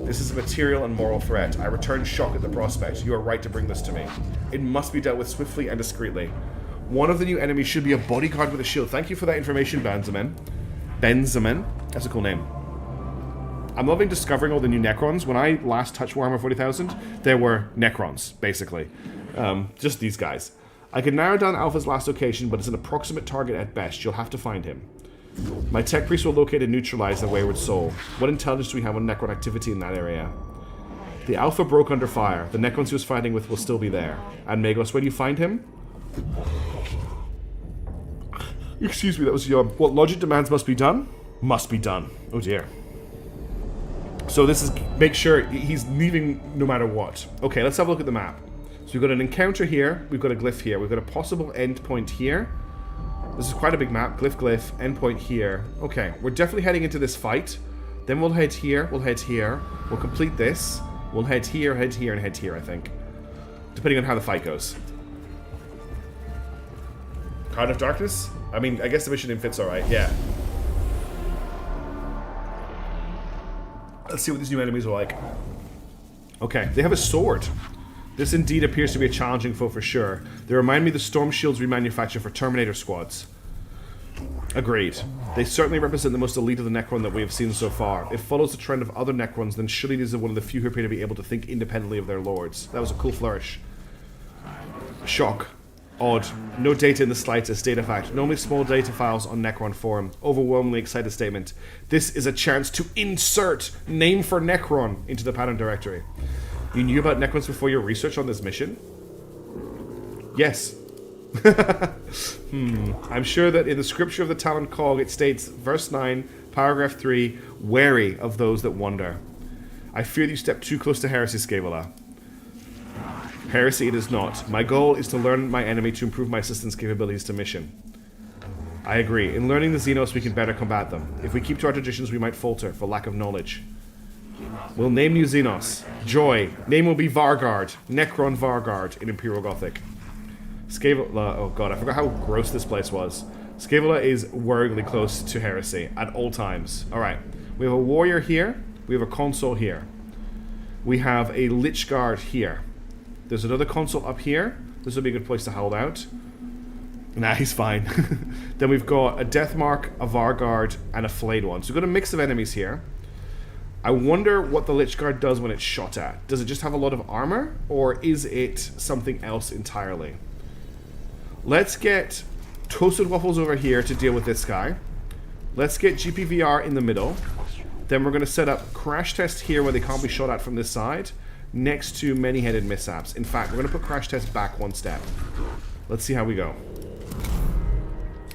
This is a material and moral threat. I return shock at the prospect. You are right to bring this to me. It must be dealt with swiftly and discreetly. One of the new enemies should be a bodyguard with a shield. Thank you for that information, Benjamin. Benjamin? That's a cool name. I'm loving discovering all the new Necrons. When I last touched Warhammer 40,000, there were Necrons, basically. Just these guys. I can narrow down Alpha's last location, but it's an approximate target at best. You'll have to find him. My Tech Priest will locate and neutralize the Wayward Soul. What intelligence do we have on Necron activity in that area? The Alpha broke under fire. The Necrons he was fighting with will still be there. And Magos, when you find him... Excuse me, that was your... What logic demands must be done? Must be done. Oh dear. So this is... Make sure he's leaving no matter what. Okay, let's have a look at the map. So we've got an encounter here, we've got a glyph here, we've got a possible endpoint here. This is quite a big map. Glyph, glyph, endpoint here. Okay, we're definitely heading into this fight. Then we'll head here, we'll head here. We'll complete this. We'll head here, and head here, I think. Depending on how the fight goes. Card of Darkness? I mean, I guess the mission fits alright, yeah. Let's see what these new enemies are like. Okay, they have a sword. This indeed appears to be a challenging foe for sure. They remind me of the storm shields we manufacture for Terminator squads. Agreed. They certainly represent the most elite of the Necron that we have seen so far. It follows the trend of other Necrons, then surely these are one of the few who appear to be able to think independently of their lords. That was a cool flourish. Shock. Odd. No data in the slightest. Data fact. Normally small data files on Necron forum. Overwhelmingly excited statement. This is a chance to insert name for Necron into the pattern directory. You knew about Necrons before your research on this mission? Yes. I'm sure that in the scripture of the Talon Cog it states, verse 9, paragraph 3, wary of those that wander. I fear that you step too close to heresy, Scaevola. Heresy it is not. My goal is to learn my enemy to improve my assistance capabilities to mission. I agree. In learning the Xenos we can better combat them. If we keep to our traditions we might falter for lack of knowledge. We'll name you Xenos. Joy. Name will be Vargard. Necron Vargard in Imperial Gothic. Scaevola. Oh god, I forgot how gross this place was. Scaevola is worryingly close to heresy at all times. Alright. We have a warrior here. We have a console here. We have a Lich Guard here. There's another console up here. This will be a good place to hold out. Nah, he's fine. Then we've got a Deathmark, a Vargard, and a Flayed one. So we've got a mix of enemies here. I wonder what the Lich Guard does when it's shot at. Does it just have a lot of armor? Or is it something else entirely? Let's get Toasted Waffles over here to deal with this guy. Let's get GPVR in the middle. Then we're going to set up Crash Test here where they can't be shot at from this side. Next to Many-Headed Mishaps. In fact, we're going to put Crash Test back one step. Let's see how we go.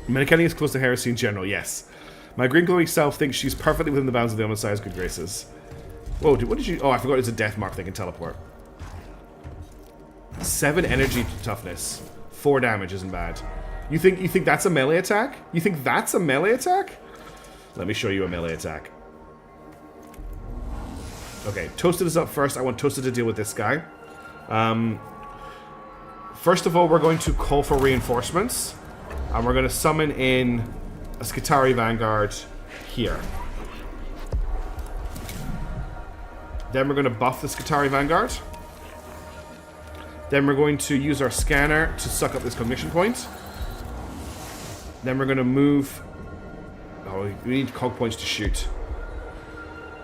Mechanicus is close to heresy in general, yes. My green glowing self thinks she's perfectly within the bounds of the Omnissiah's good graces. Whoa, what did you... Oh, I forgot it's a death mark they can teleport. 7 energy toughness. 4 damage isn't bad. You think that's a melee attack? You think that's a melee attack? Let me show you a melee attack. Okay, Toasted is up first. I want Toasted to deal with this guy. First of all, we're going to call for reinforcements. And we're going to summon in a Skitarii Vanguard here. Then we're going to buff the Skitarii Vanguard. Then we're going to use our scanner to suck up this cognition point. Then we're going to move... Oh, we need cog points to shoot.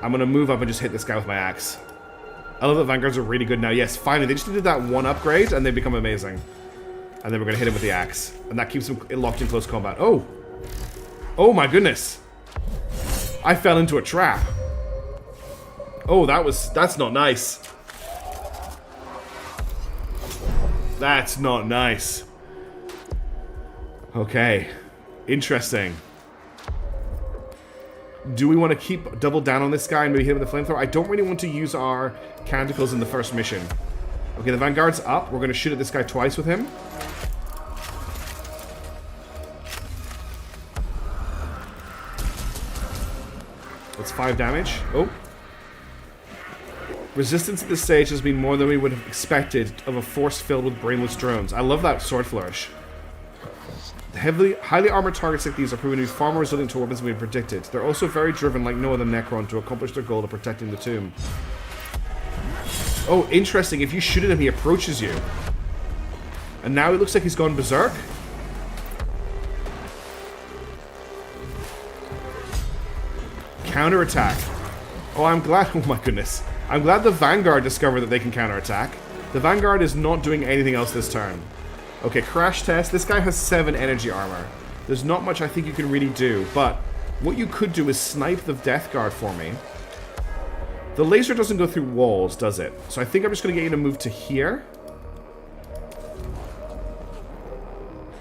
I'm going to move up and just hit this guy with my axe. I love that Vanguards are really good now. Yes, finally, they just needed that one upgrade and they become amazing. And then we're going to hit him with the axe. And that keeps him locked in close combat. Oh! Oh my goodness! I fell into a trap. Oh, that's not nice. That's not nice. Okay. Interesting. Do we want to keep double down on this guy and maybe hit him with the flamethrower? I don't really want to use our canticles in the first mission. Okay, the Vanguard's up. We're going to shoot at this guy twice with him. That's 5 damage. Oh. Resistance at this stage has been more than we would have expected of a force filled with brainless drones. I love that sword flourish. Highly armored targets like these are proven to be far more resilient to weapons than we had predicted. They're also very driven like no other Necron to accomplish their goal of protecting the tomb. Oh, interesting. If you shoot at him, he approaches you. And now it looks like he's gone berserk. Counterattack. Oh, I'm glad. Oh my goodness. I'm glad the Vanguard discovered that they can counterattack. The Vanguard is not doing anything else this turn. Okay, Crash Test. This guy has 7 energy armor. There's not much I think you can really do, but what you could do is snipe the Death Guard for me. The laser doesn't go through walls, does it? So I think I'm just going to get you to move to here.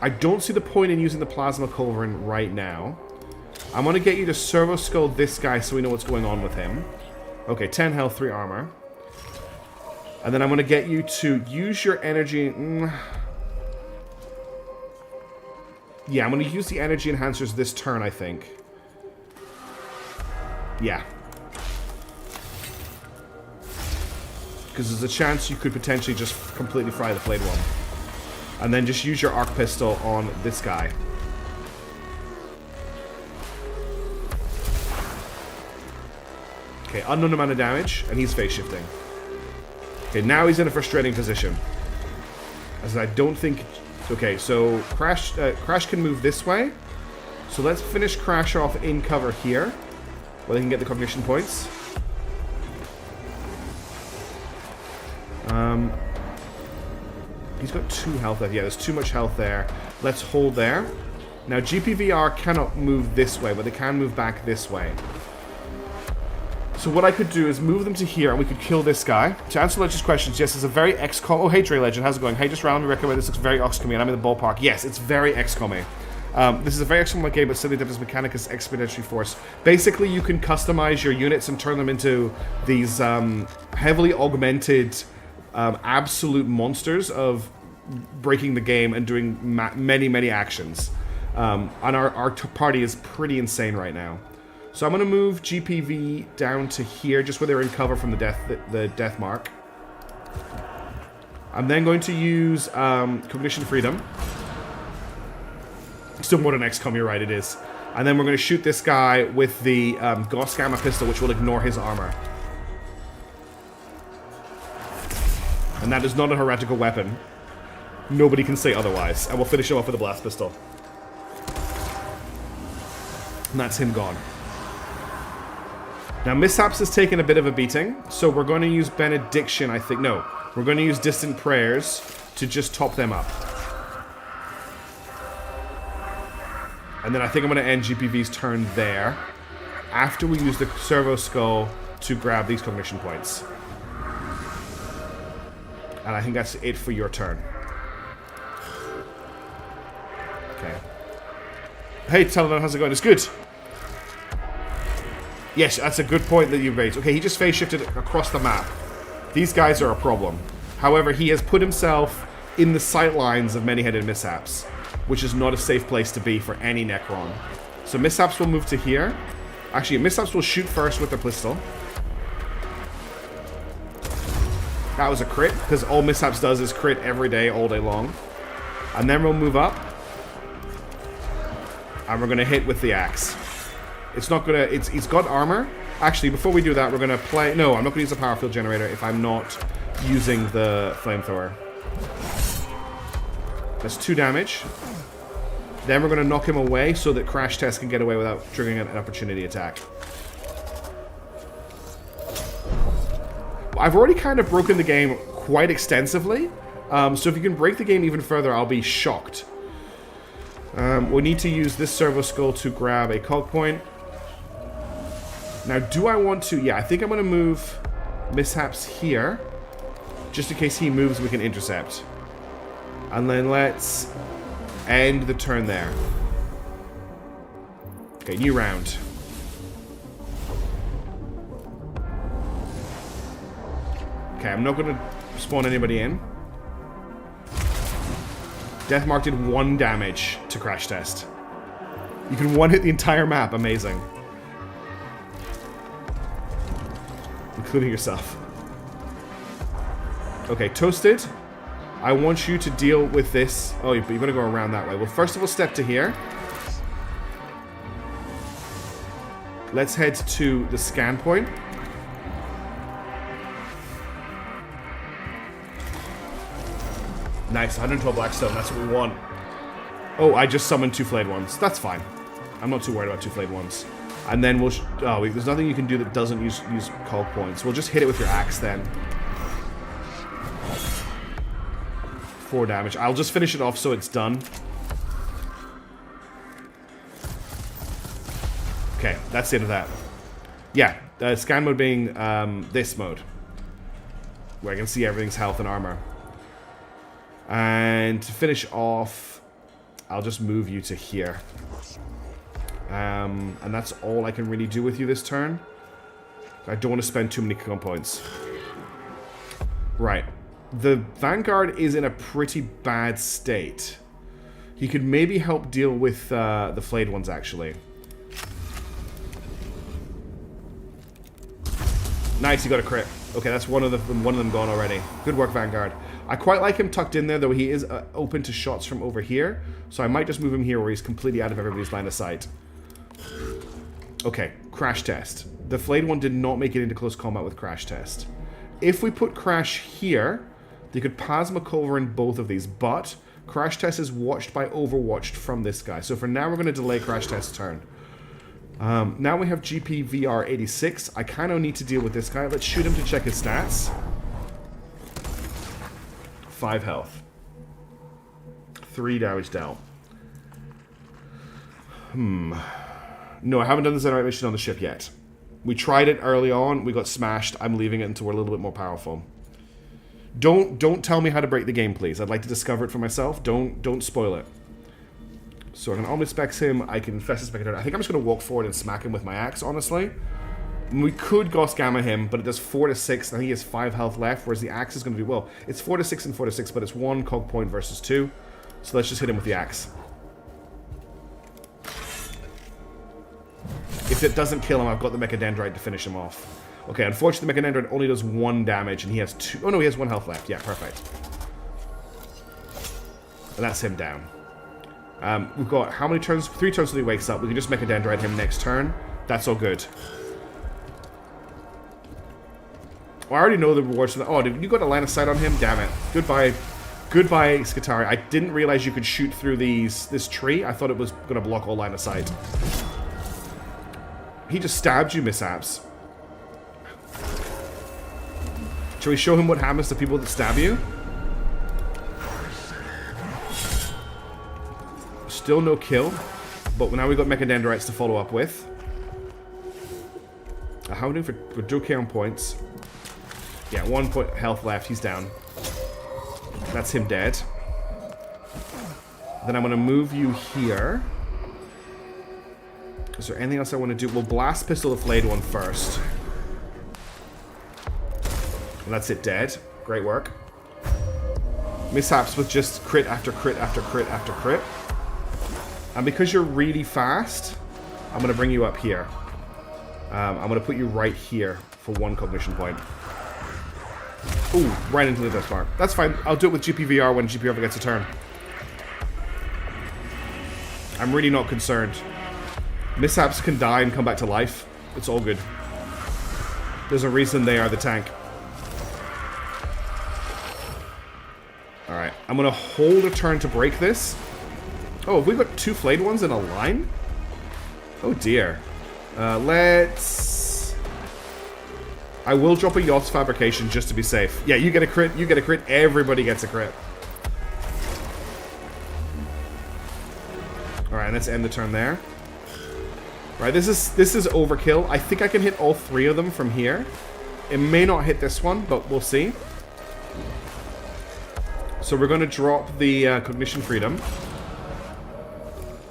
I don't see the point in using the Plasma Culverin right now. I'm going to get you to Servo Skull this guy so we know what's going on with him. Okay, 10 health, 3 armor. And then I'm going to get you to use your energy... Yeah, I'm going to use the energy enhancers this turn, I think. Yeah. Because there's a chance you could potentially just completely fry the flayed one. And then just use your arc pistol on this guy. Okay, unknown amount of damage, and he's phase shifting. Okay, now he's in a frustrating position. As I don't think... Okay, so Crash can move this way. So let's finish Crash off in cover here, where they can get the cognition points. He's got 2 health left. Yeah, there's too much health there. Let's hold there. Now, GPVR cannot move this way, but they can move back this way. So what I could do is move them to here, and we could kill this guy. To answer Legend's questions, yes, it's a very XCOM... Oh, hey, Dre Legend, how's it going? Hey, just randomly recommend this looks very XCOM-y, and I'm in the ballpark. Yes, it's very XCOM-y. This is a very XCOM-like game, but silly difference Mechanicus Expeditionary Force. Basically, you can customize your units and turn them into these heavily augmented absolute monsters of breaking the game and doing many, many actions. And our party is pretty insane right now. So I'm going to move GPV down to here, just where they're in cover from the death mark. I'm then going to use Cognition Freedom. Still more than XCOM, you're right, it is. And then we're going to shoot this guy with the Gauss Gamma pistol, which will ignore his armor. And that is not a heretical weapon. Nobody can say otherwise. And we'll finish him off with a blast pistol. And that's him gone. Now, Mishaps has taken a bit of a beating, so we're going to use Benediction, I think. No, we're going to use Distant Prayers to just top them up. And then I think I'm going to end GPV's turn there, after we use the Servo Skull to grab these cognition points. And I think that's it for your turn. Okay. Hey, Teledon, how's it going? It's good. Yes, that's a good point that you raised. Okay, he just phase shifted across the map. These guys are a problem. However, he has put himself in the sight lines of many-headed Mishaps, which is not a safe place to be for any Necron. So Mishaps will move to here. Actually, Mishaps will shoot first with the pistol. That was a crit, because all Mishaps does is crit every day, all day long. And then we'll move up. And we're going to hit with the axe. It's not gonna... It's got armor. Actually, before we do that, we're gonna play... No, I'm not gonna use the power field generator if I'm not using the flamethrower. That's 2 damage. Then we're gonna knock him away so that Crash Test can get away without triggering an opportunity attack. I've already kind of broken the game quite extensively. So if you can break the game even further, I'll be shocked. We need to use this Servo Skull to grab a cog point. Now, do I want to... Yeah, I think I'm going to move Mishaps here. Just in case he moves, we can intercept. And then let's end the turn there. Okay, new round. Okay, I'm not going to spawn anybody in. Deathmark did 1 damage to Crash Test. You can one-hit the entire map. Amazing. Including yourself. Okay, Toasted. I want you to deal with this. Oh, but you're going to go around that way. Well, first of all, step to here. Let's head to the scan point. Nice, 112 Blackstone. That's what we want. Oh, I just summoned 2 flayed ones. That's fine. I'm not too worried about 2 flayed ones. And then we'll... there's nothing you can do that doesn't use call points. We'll just hit it with your axe then. 4 damage. I'll just finish it off so it's done. Okay, that's the end of that. Yeah, scan mode being this mode. Where I can see everything's health and armor. And to finish off, I'll just move you to here. And that's all I can really do with you this turn. I don't want to spend too many con points. Right. The Vanguard is in a pretty bad state. He could maybe help deal with the flayed ones, actually. Nice, he got a crit. Okay, that's one of them gone already. Good work, Vanguard. I quite like him tucked in there, though he is open to shots from over here. So I might just move him here where he's completely out of everybody's line of sight. Okay, crash test. The flayed one did not make it into close combat with crash test. If we put crash here, they could plasma culverin both of these, but crash test is watched by overwatched from this guy. So for now, we're going to delay crash test's turn. Now we have GP VR 86. I kind of need to deal with this guy. Let's shoot him to check his stats. 5 health. 3 damage dealt. No, I haven't done this animation on the ship yet. We tried it early on. We got smashed. I'm leaving it until we're a little bit more powerful. Don't tell me how to break the game, please. I'd like to discover it for myself. Don't spoil it. So I can omnispecs him. I can Festus Spectator. I think I'm just going to walk forward and smack him with my axe, honestly. We could Gauss Gamma him, but it does 4 to 6. I think he has 5 health left, whereas the axe is going to do well. It's 4 to 6 and 4 to 6, but it's 1 cog point versus 2. So let's just hit him with the axe. If it doesn't kill him, I've got the Mechadendrite to finish him off. Okay, unfortunately, the Mechadendrite only does 1 damage, and he has 2... Oh, no, he has 1 health left. Yeah, perfect. And that's him down. We've got how many turns? 3 turns till he wakes up. We can just Mechadendrite him next turn. That's all good. Well, I already know the rewards for that. Oh, dude, you got a line of sight on him? Damn it. Goodbye. Goodbye, Skatari. I didn't realize you could shoot through this tree. I thought it was going to block all line of sight. He just stabbed you, mishaps. Shall we show him what happens to people that stab you? Still no kill, but now we've got Mechadendrites to follow up with. How are we doing for Joe on points? Yeah, 1 point health left. He's down. That's him dead. Then I'm going to move you here. Is there anything else I want to do? We'll blast pistol the flayed one first. And that's it, dead. Great work. Mishaps with just crit after crit after crit after crit. And because you're really fast, I'm going to bring you up here. I'm going to put you right here for 1 cognition point. Ooh, right into the death mark. That's fine. I'll do it with GPVR when GPVR gets a turn. I'm really not concerned. Mishaps can die and come back to life. It's all good. There's a reason they are the tank. Alright, I'm going to hold a turn to break this. Oh, have we got 2 flayed ones in a line? Oh dear. Let's... I will drop a yacht fabrication just to be safe. Yeah, you get a crit, you get a crit, everybody gets a crit. Alright, let's end the turn there. Right, this is overkill. I think I can hit all 3 of them from here. It may not hit this one, but we'll see. So we're going to drop the Cognition Freedom.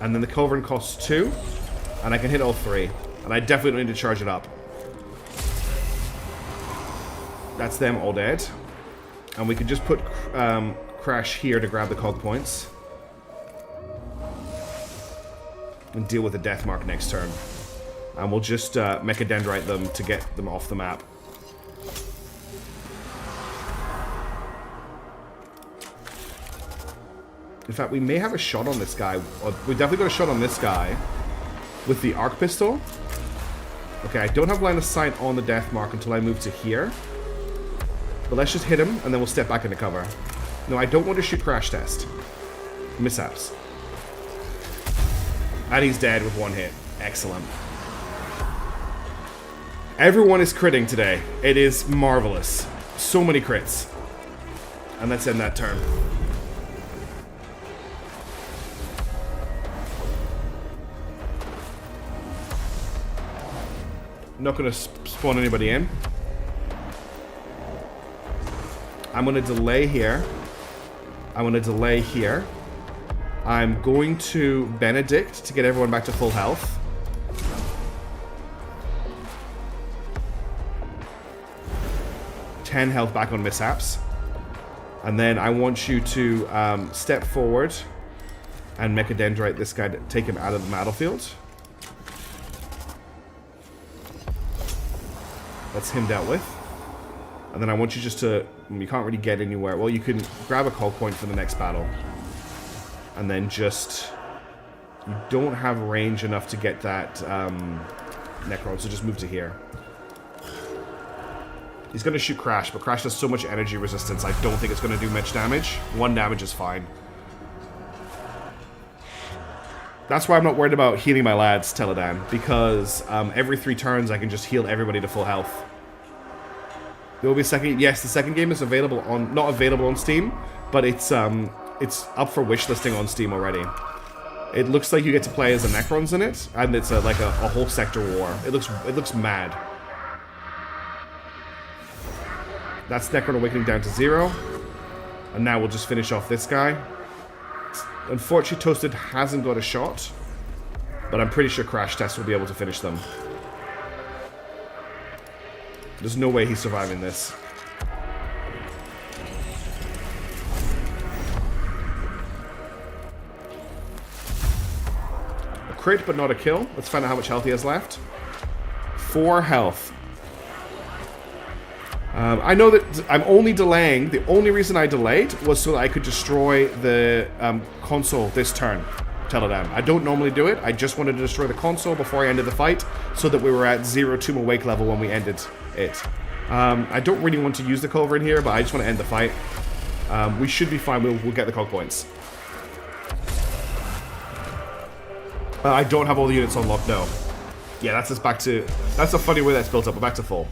And then the Culverin costs 2. And I can hit all 3. And I definitely don't need to charge it up. That's them all dead. And we can just put Crash here to grab the cog points. And deal with the death mark next turn. And we'll just Mechadendrite them to get them off the map. In fact, we may have a shot on this guy. We definitely got a shot on this guy with the arc pistol. Okay, I don't have line of sight on the death mark until I move to here. But let's just hit him, and then we'll step back into cover. No, I don't want to shoot crash test. Mishaps. And he's dead with 1 hit. Excellent. Everyone is critting today. It is marvelous. So many crits. And let's end that turn. Not going to spawn anybody in. I'm going to delay here. I'm going to delay here. I'm going to Benedict to get everyone back to full health. 10 health back on Mishaps. And then I want you to step forward and Mechadendrite this guy to take him out of the battlefield. That's him dealt with. And then I want you just to... You can't really get anywhere. Well, you can grab a call point for the next battle. And then just... You don't have range enough to get that Necron, so just move to here. He's going to shoot Crash, but Crash does so much energy resistance, I don't think it's going to do much damage. 1 damage is fine. That's why I'm not worried about healing my lads, Teledan, because every 3 turns I can just heal everybody to full health. There will be a second... Yes, the second game is available on... Not available on Steam, but it's up for wishlisting on Steam already. It looks like you get to play as the Necrons in it, and it's like a whole sector war. It looks mad. That's Necron Awakening down to 0. And now we'll just finish off this guy. Unfortunately, Toasted hasn't got a shot, but I'm pretty sure Crash Test will be able to finish them. There's no way he's surviving this. A crit, but not a kill. Let's find out how much health he has left. 4 health. I know that I'm only delaying. The only reason I delayed was so that I could destroy the console this turn. Teledan. I don't normally do it. I just wanted to destroy the console before I ended the fight so that we were at 0 Tomb Awake level when we ended it. I don't really want to use the Culver in here, but I just want to end the fight. We should be fine. We'll get the cog points. I don't have all the units unlocked, no. Yeah, that's just back to... That's a funny way that's built up. We're back to full.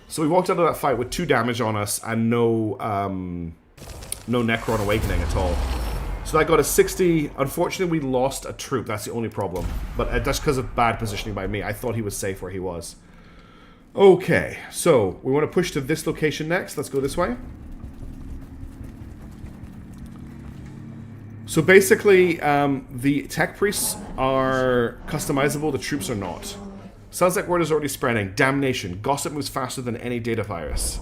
So we walked out of that fight with 2 damage on us and no Necron Awakening at all. So that got us 60. Unfortunately, we lost a troop. That's the only problem. But that's because of bad positioning by me. I thought he was safe where he was. Okay, so we want to push to this location next. Let's go this way. So basically, the tech priests are customizable. The troops are not. Sounds like word is already spreading. Damnation. Gossip moves faster than any data virus.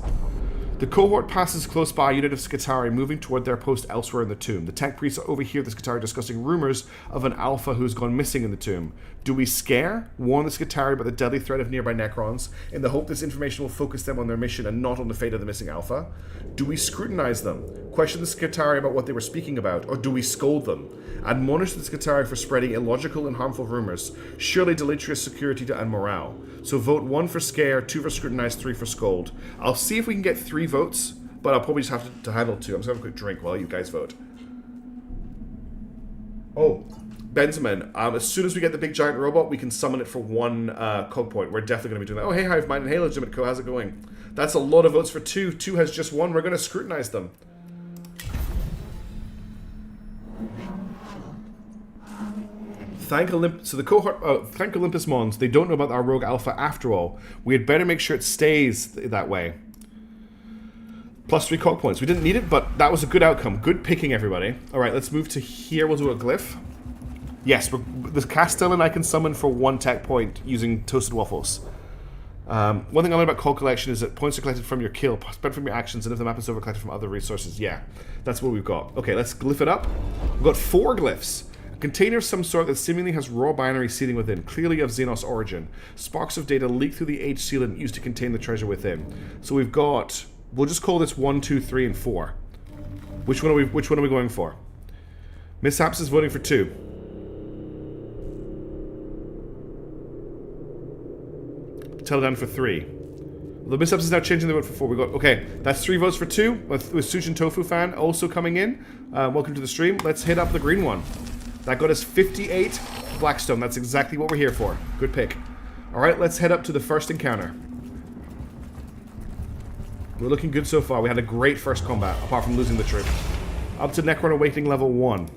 The cohort passes close by a unit of Skitarii moving toward their post elsewhere in the tomb. The tech priests overhear the Skitarii discussing rumors of an alpha who's gone missing in the tomb. Do we scare? Warn the Skitarii about the deadly threat of nearby Necrons in the hope this information will focus them on their mission and not on the fate of the missing alpha? Do we scrutinize them? Question the Skitarii about what they were speaking about? Or do we scold them? Admonish the Skitarii for spreading illogical and harmful rumors. Surely deleterious security and morale. So vote 1 for scare, 2 for scrutinize, 3 for scold. I'll see if we can get 3 votes, but I'll probably just have to handle 2. I'm just going to have a quick drink while you guys vote. Oh, Benjamin, as soon as we get the big giant robot, we can summon it for 1 cog point. We're definitely going to be doing that. Oh, hey, Hive Mind and hey, Legitimate Co, how's it going? That's a lot of votes for 2. 2 has just 1. We're going to scrutinize them. Thank the cohort. Thank Olympus Mons. They don't know about our rogue alpha after all. We had better make sure it stays that way. Plus 3 cog points. We didn't need it, but that was a good outcome. Good picking, everybody. All right, let's move to here. We'll do a glyph. Yes, the Castellan I can summon for 1 tech point using Toasted Waffles. One thing I learned about cog collection is that points are collected from your kill, spent from your actions, and if the map is over, collected from other resources. Yeah, that's what we've got. Okay, let's glyph it up. We've got 4 glyphs. Container of some sort that seemingly has raw binary sealing within, clearly of Xenos origin. Sparks of data leak through the H sealant used to contain the treasure within. So we've got, we'll just call this 1, 2, 3, and 4. Which one are we going for? Mishaps is voting for 2. Teledan for 3. The Mishaps is now changing the vote for 4. We got, okay, that's 3 votes for 2 with Sushin Tofu fan also coming in. Welcome to the stream. Let's hit up the green one. That got us 58 Blackstone. That's exactly what we're here for. Good pick. Alright, let's head up to the first encounter. We're looking good so far. We had a great first combat, apart from losing the troop. Up to Necron Awakening level 1.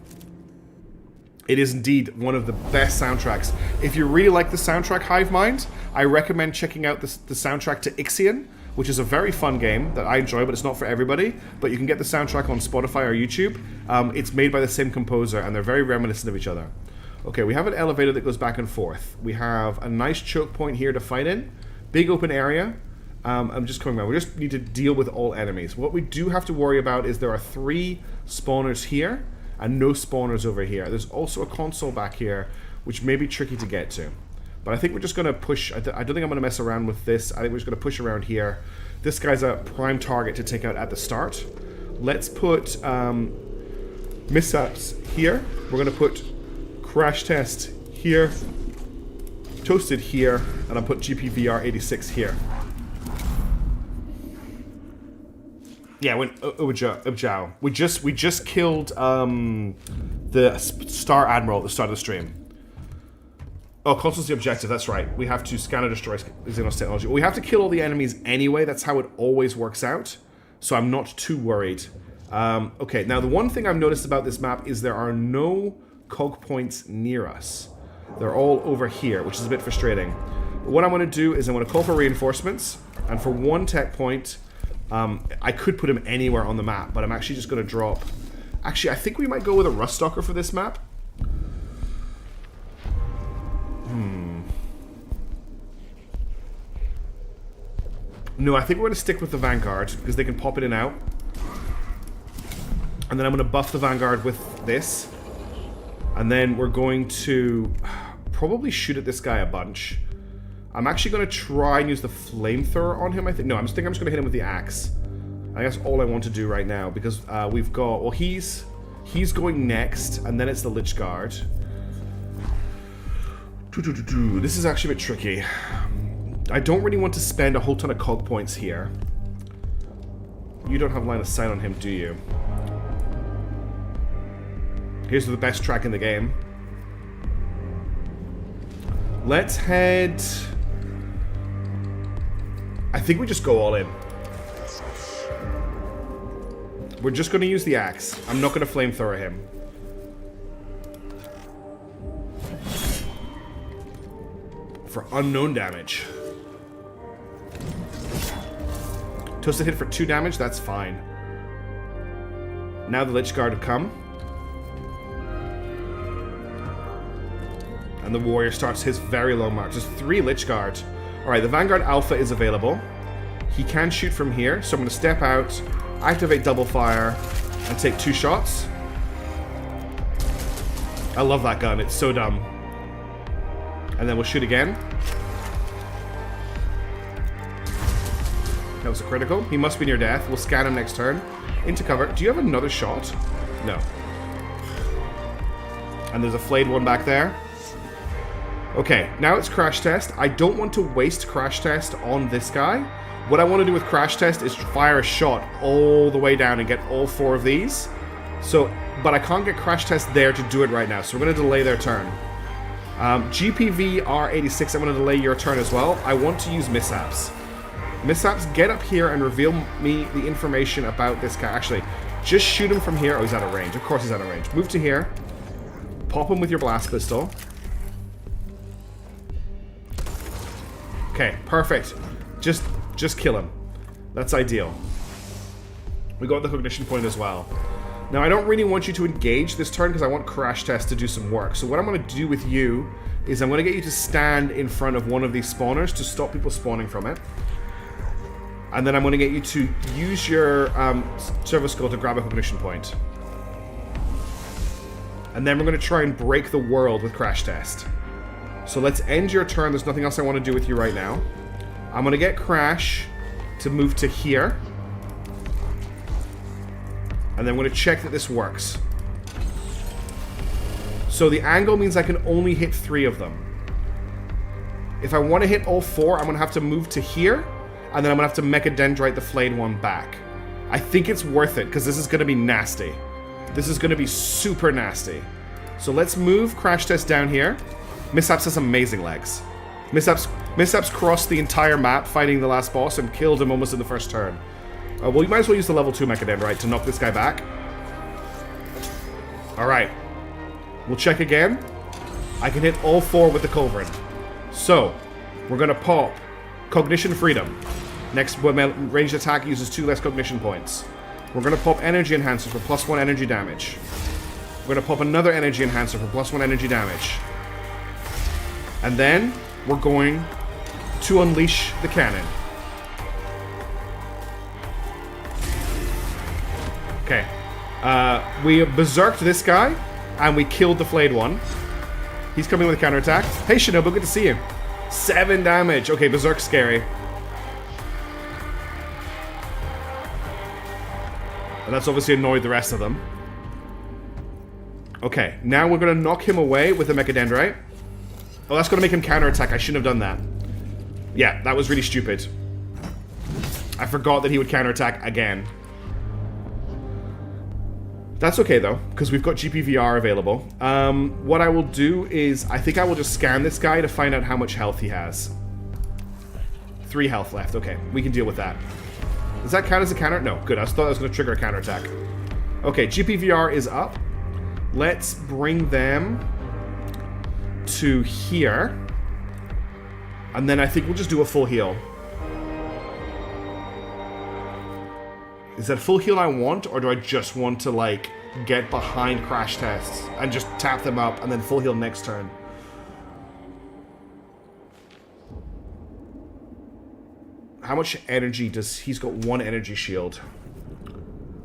It is indeed one of the best soundtracks. If you really like the soundtrack, Hive Mind, I recommend checking out the soundtrack to Ixion, which is a very fun game that I enjoy, but it's not for everybody. But you can get the soundtrack on Spotify or YouTube. It's made by the same composer, and they're very reminiscent of each other. Okay, we have an elevator that goes back and forth. We have a nice choke point here to fight in. Big open area. I'm just coming around. We just need to deal with all enemies. What we do have to worry about is there are 3 spawners here and no spawners over here. There's also a console back here, which may be tricky to get to. But I think we're just going to push. I don't think I'm going to mess around with this. I think we're just going to push around here. This guy's a prime target to take out at the start. Let's put mishaps here. We're going to put crash test here, toasted here, and I'll put GPVR86 here. Yeah, when Ubjao. We just killed the Star Admiral at the start of the stream. Oh, console's the objective, that's right. We have to scan and destroy Xenos technology. We have to kill all the enemies anyway, that's how it always works out. So I'm not too worried. Okay, now the one thing I've noticed about this map is there are no cog points near us. They're all over here, which is a bit frustrating. But what I'm going to do is I'm going to call for reinforcements, and for 1 tech point, I could put him anywhere on the map, but I'm actually just going to drop... Actually, I think we might go with a Rust Stalker for this map. No, I think we're going to stick with the Vanguard, because they can pop it in and out. And then I'm going to buff the Vanguard with this. And then we're going to probably shoot at this guy a bunch. I'm actually going to try and use the flamethrower on him, I think. No, I'm just going to hit him with the axe. I guess all I want to do right now, because we've got... Well, he's going next, and then it's the Lich Guard. This is actually a bit tricky. I don't really want to spend a whole ton of cog points here. You don't have line of sight on him, do you? Here's the best track in the game. Let's head... I think we just go all in. We're just going to use the axe. I'm not going to flamethrower him. For unknown damage. Toasted hit for 2 damage, that's fine. Now the Lich Guard have come. And the warrior starts his very long march. There's 3 Lich Guard. Alright, the Vanguard Alpha is available. He can shoot from here, so I'm going to step out, activate double fire, and take 2 shots. I love that gun, it's so dumb. And then we'll shoot again. That was a critical. He must be near death. We'll scan him next turn. Into cover. Do you have another shot? No. And there's a flayed one back there. Okay, now it's crash test. I don't want to waste crash test on this guy. What I want to do with crash test is fire a shot all the way down and get all 4 of these. So, but I can't get crash test there to do it right now, so we're going to delay their turn. GPVR86, I'm going to delay your turn as well. I want to use mishaps. Mishaps, get up here and reveal me the information about this guy. Actually, just shoot him from here. Oh, he's out of range. Of course he's out of range. Move to here. Pop him with your blast pistol. Okay, perfect. Just kill him. That's ideal. We got the cognition point as well. Now, I don't really want you to engage this turn because I want crash test to do some work. So what I'm going to do with you is I'm going to get you to stand in front of one of these spawners to stop people spawning from it. And then I'm going to get you to use your servo skill to grab a cognition point. And then we're going to try and break the world with crash test. So let's end your turn. There's nothing else I want to do with you right now. I'm going to get Crash to move to here. And then I'm going to check that this works. So the angle means I can only hit 3 of them. If I want to hit all 4, I'm going to have to move to here. And then I'm going to have to Mechadendrite the flayed one back. I think it's worth it, because this is going to be nasty. This is going to be super nasty. So let's move Crash Test down here. Mishaps has amazing legs. Mishaps crossed the entire map fighting the last boss and killed him almost in the first turn. Well, you might as well use the level 2 Mechadendrite to knock this guy back. Alright. We'll check again. I can hit all 4 with the Culverin. So, we're going to pop Cognition Freedom. Next ranged attack uses 2 less cognition points. We're going to pop Energy Enhancer for +1 energy damage. We're going to pop another Energy Enhancer for +1 energy damage. And then, we're going to unleash the cannon. Okay. We berserked this guy, and we killed the flayed one. He's coming with a counterattack. Hey, Shinobu, good to see you. 7 damage. Okay, berserk's scary. And that's obviously annoyed the rest of them. Okay, now we're going to knock him away with the Mechadendrite. Oh, that's going to make him counterattack. I shouldn't have done that. Yeah, that was really stupid. I forgot that he would counterattack again. That's okay, though, because we've got GPVR available. What I will do is, I think I will just scan this guy to find out how much health he has. 3 health left. Okay, we can deal with that. Does that count as a counter? No, good. I thought that was going to trigger a counterattack. Okay, GPVR is up. Let's bring them to here. And then I think we'll just do a full heal. Is that full heal I want, or do I just want to, like, get behind crash tests and just tap them up and then full heal next turn? How much energy does... He's got 1 energy shield.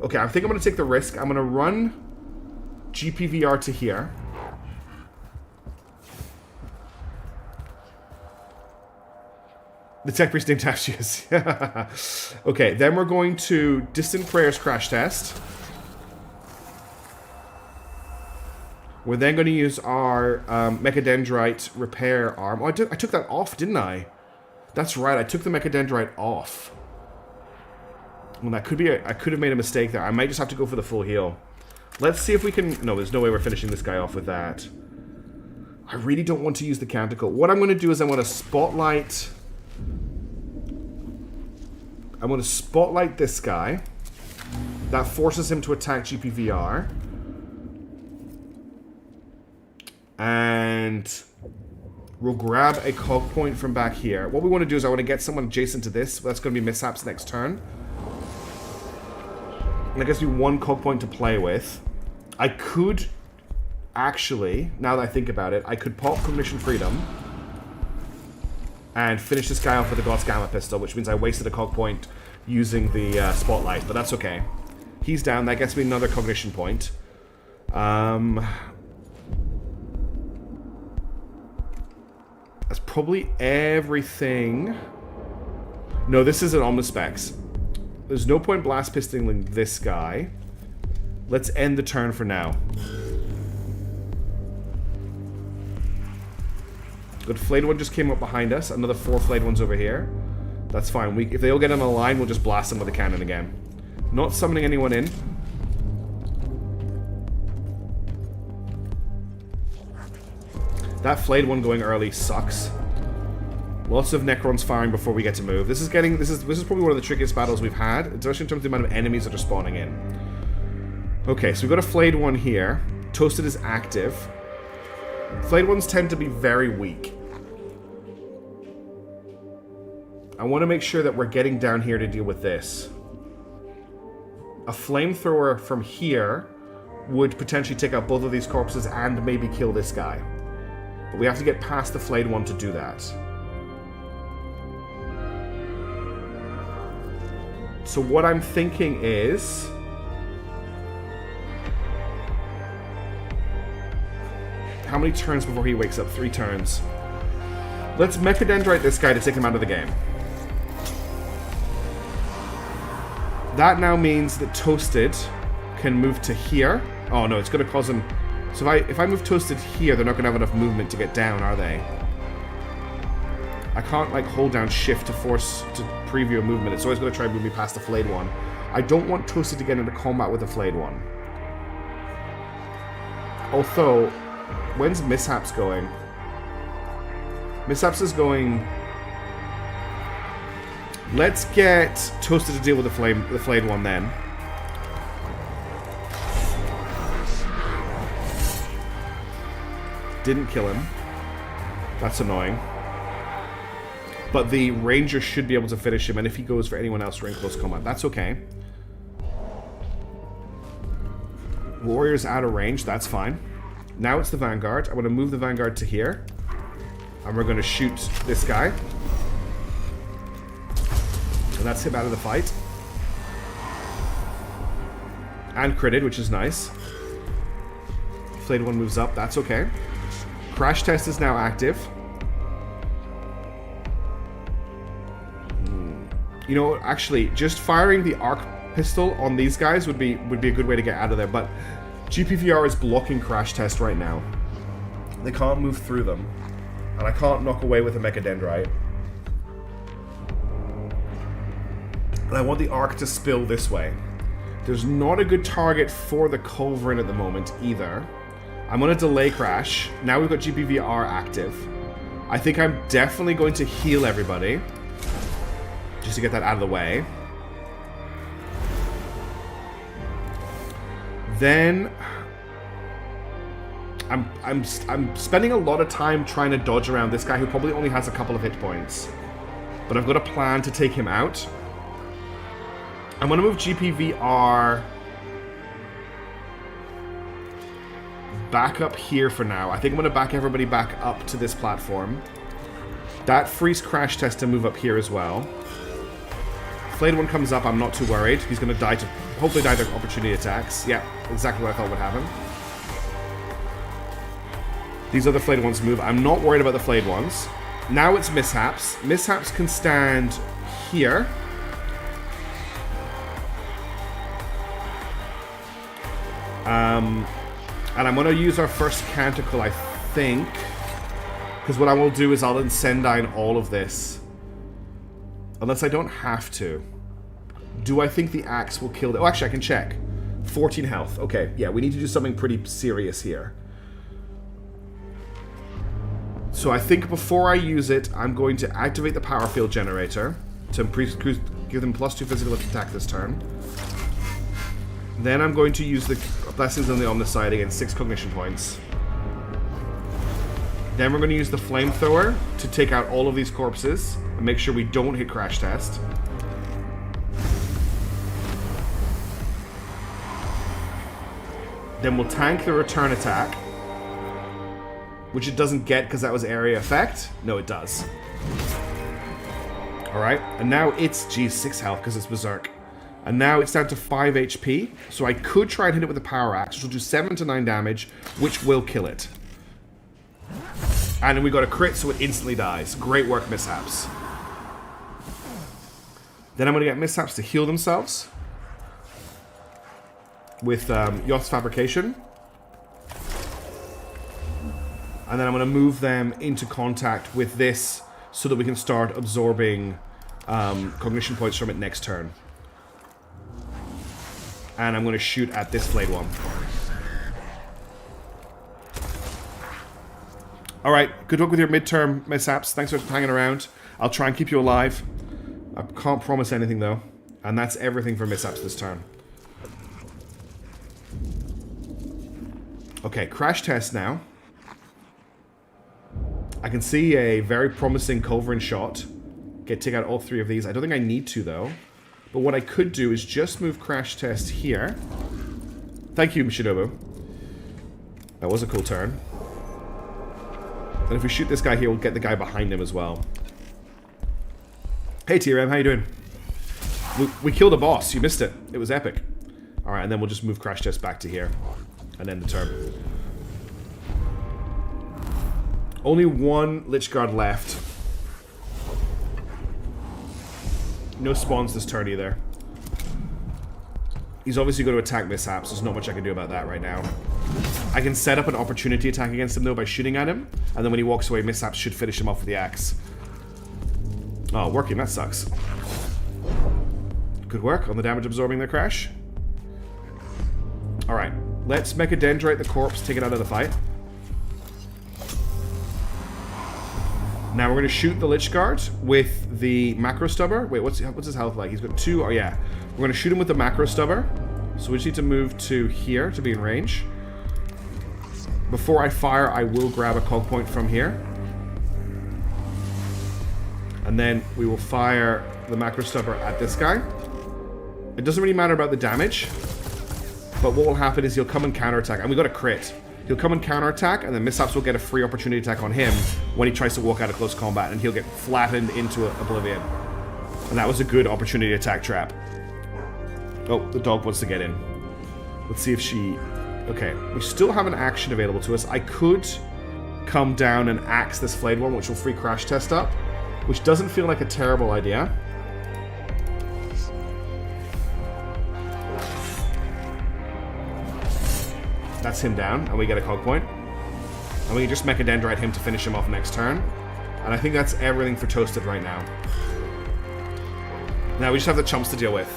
Okay, I think I'm going to take the risk. I'm going to run GPVR to here. The tech priest named Tashius. Okay, then we're going to Distant Prayers crash test. We're then going to use our Mechadendrite repair arm. Oh, I took that off, didn't I? That's right, I took the Mechadendrite off. Well, that could be I could have made a mistake there. I might just have to go for the full heal. Let's see if we can... No, there's no way we're finishing this guy off with that. I really don't want to use the Canticle. What I'm going to do is I'm going to spotlight... I'm going to spotlight this guy. That forces him to attack GPVR. And we'll grab a cog point from back here. What we want to do is I want to get someone adjacent to this. That's going to be Mishaps next turn. And that gives me 1 cog point to play with. I could actually, now that I think about it, I could pop Cognition Freedom and finish this guy off with the God's Gamma Pistol, which means I wasted a cog point using the Spotlight, but that's okay. He's down, that gets me another Cognition point. That's probably everything. No, this isn't Omnispecs. There's no point blast pistoling this guy. Let's end the turn for now. Good, flayed one just came up behind us. Another 4 flayed ones over here. That's fine. If they all get on a line, we'll just blast them with a cannon again. Not summoning anyone in. That flayed one going early sucks. Lots of Necrons firing before we get to move. This is probably one of the trickiest battles we've had, especially in terms of the amount of enemies that are spawning in. Okay, so we've got a flayed one here. Toasted is active. Flayed ones tend to be very weak. I want to make sure that we're getting down here to deal with this. A flamethrower from here would potentially take out both of these corpses and maybe kill this guy. But we have to get past the flayed one to do that. So what I'm thinking is... How many turns before he wakes up? 3 turns. Let's Mechadendrite this guy to take him out of the game. That now means that Toasted can move to here. Oh no, it's going to cause him... So if I move Toasted here, they're not going to have enough movement to get down, are they? I can't, like, hold down Shift to force to preview a movement. It's always going to try and move me past the flayed one. I don't want Toasted to get into combat with the flayed one. Although, when's Mishaps going? Mishaps is going... Let's get Toasted to deal with the flayed one then. Didn't kill him. That's annoying. But the Ranger should be able to finish him, and if he goes for anyone else, we're in close combat. That's okay. Warrior's out of range, that's fine. Now it's the Vanguard. I'm going to move the Vanguard to here. And we're going to shoot this guy. And that's him out of the fight. And critted, which is nice. Flayed one moves up. That's okay. Crash test is now active. You know, actually, just firing the arc pistol on these guys would be a good way to get out of there. But GPVR is blocking crash test right now. They can't move through them. And I can't knock away with a Mechadendrite. And I want the arc to spill this way. There's not a good target for the culverin at the moment either. I'm going to delay crash. Now we've got GPVR active. I think I'm definitely going to heal everybody. Just to get that out of the way. Then I'm spending a lot of time trying to dodge around this guy who probably only has a couple of hit points. But I've got a plan to take him out. I'm going to move GPVR back up here for now. I think I'm going to back everybody back up to this platform. That frees crash test to move up here as well. Flayed one comes up, I'm not too worried. He's going to die to, hopefully die to opportunity attacks. Yeah, exactly what I thought would happen. These other flayed ones move. I'm not worried about the flayed ones. Now it's mishaps. Mishaps can stand here. And I'm going to use our first canticle, I think. Because what I will do is I'll Incendine all of this. Unless I don't have to. Do I think the axe will kill... Oh, actually, I can check. 14 health. Okay, yeah, we need to do something pretty serious here. So I think before I use it, I'm going to activate the power field generator to give them +2 physical attack this turn. Then I'm going to use the Blessings on the Omnissiah against 6 cognition points. Then we're going to use the flamethrower to take out all of these corpses and make sure we don't hit crash test. Then we'll tank the return attack, which it doesn't get because that was area effect. No, it does. Alright, and now it's, geez, 6 health because it's Berserk. And now it's down to 5 HP, so I could try and hit it with the power axe, which will do 7 to 9 damage, which will kill it. And then we got a crit, so it instantly dies. Great work, Mishaps. Then I'm going to get Mishaps to heal themselves with Yoth's Fabrication. And then I'm going to move them into contact with this so that we can start absorbing cognition points from it next turn. And I'm going to shoot at this flayed one. Alright, good luck with your midterm mishaps. Thanks for hanging around. I'll try and keep you alive. I can't promise anything though. And that's everything for mishaps this turn. Okay, crash test now. I can see a very promising culverin shot. Take out all 3 of these. I don't think I need to though. But what I could do is just move crash test here. Thank you, Shinobu. That was a cool turn. And if we shoot this guy here, we'll get the guy behind him as well. Hey, TRM, how you doing? We killed a boss. You missed it. It was epic. Alright, and then we'll just move crash test back to here. And end the turn. Only one Lich Guard left. No spawns this turn either. He's obviously going to attack Mishaps. There's not much I can do about that right now. I can set up an opportunity attack against him though by shooting at him. And then when he walks away, Mishaps should finish him off with the axe. Oh, working. That sucks. Good work on the damage absorbing the crash. Alright. Let's Mechadendrite the corpse, take it out of the fight. Now we're going to shoot the Lich Guard with the Macro Stubber. Wait, what's his health like? He's got 2. Oh, yeah. We're going to shoot him with the Macro Stubber. So we just need to move to here to be in range. Before I fire, I will grab a cog point from here. And then we will fire the Macro Stubber at this guy. It doesn't really matter about the damage. But what will happen is he'll come and counterattack. And we got a crit. He'll come and counterattack, and then Mishaps will get a free opportunity attack on him when he tries to walk out of close combat, and he'll get flattened into oblivion. And that was a good opportunity attack trap. Oh, the dog wants to get in. Let's see if she... Okay, we still have an action available to us. I could come down and axe this flayed one, which will free crash test up, which doesn't feel like a terrible idea. That's him down, and we get a cog point. And we can just Mechadendrite him to finish him off next turn. And I think that's everything for Toasted right now. Now we just have the chumps to deal with.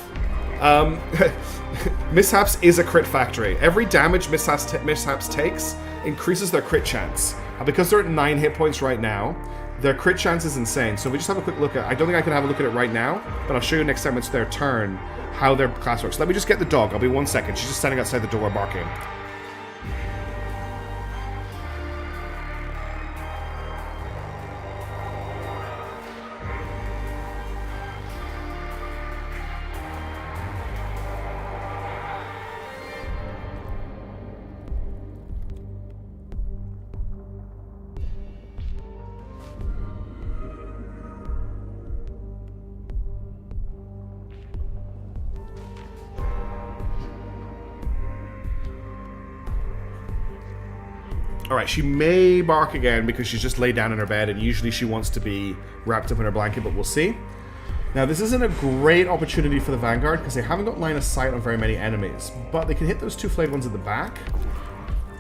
Mishaps is a crit factory. Every damage Mishaps takes increases their crit chance. And because they're at 9 hit points right now, their crit chance is insane. So we just have a quick look at... I don't think I can have a look at it right now, but I'll show you next time it's their turn how their class works. Let me just get the dog. I'll be 1 second. She's just standing outside the door barking. Alright, she may bark again because she's just laid down in her bed, and usually she wants to be wrapped up in her blanket, but we'll see. Now, this isn't a great opportunity for the Vanguard because they haven't got line of sight on very many enemies, but they can hit those 2 flayed ones at the back,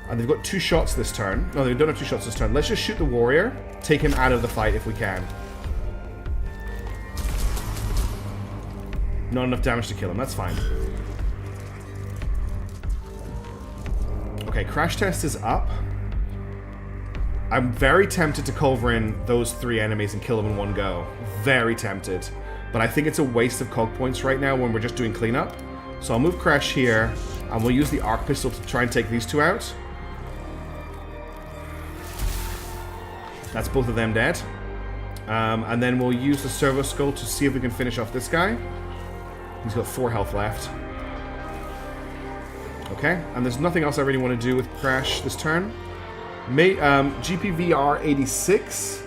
and they've got 2 shots this turn. No, they don't have 2 shots this turn. Let's just shoot the warrior, take him out of the fight if we can. Not enough damage to kill him, that's fine. Okay, crash test is up. I'm very tempted to culver in those 3 enemies and kill them in one go. Very tempted. But I think it's a waste of cog points right now when we're just doing cleanup. So I'll move Crash here, and we'll use the arc pistol to try and take these 2 out. That's both of them dead. And then we'll use the Servo Skull to see if we can finish off this guy. He's got 4 health left. Okay, and there's nothing else I really want to do with Crash this turn. GPVR 86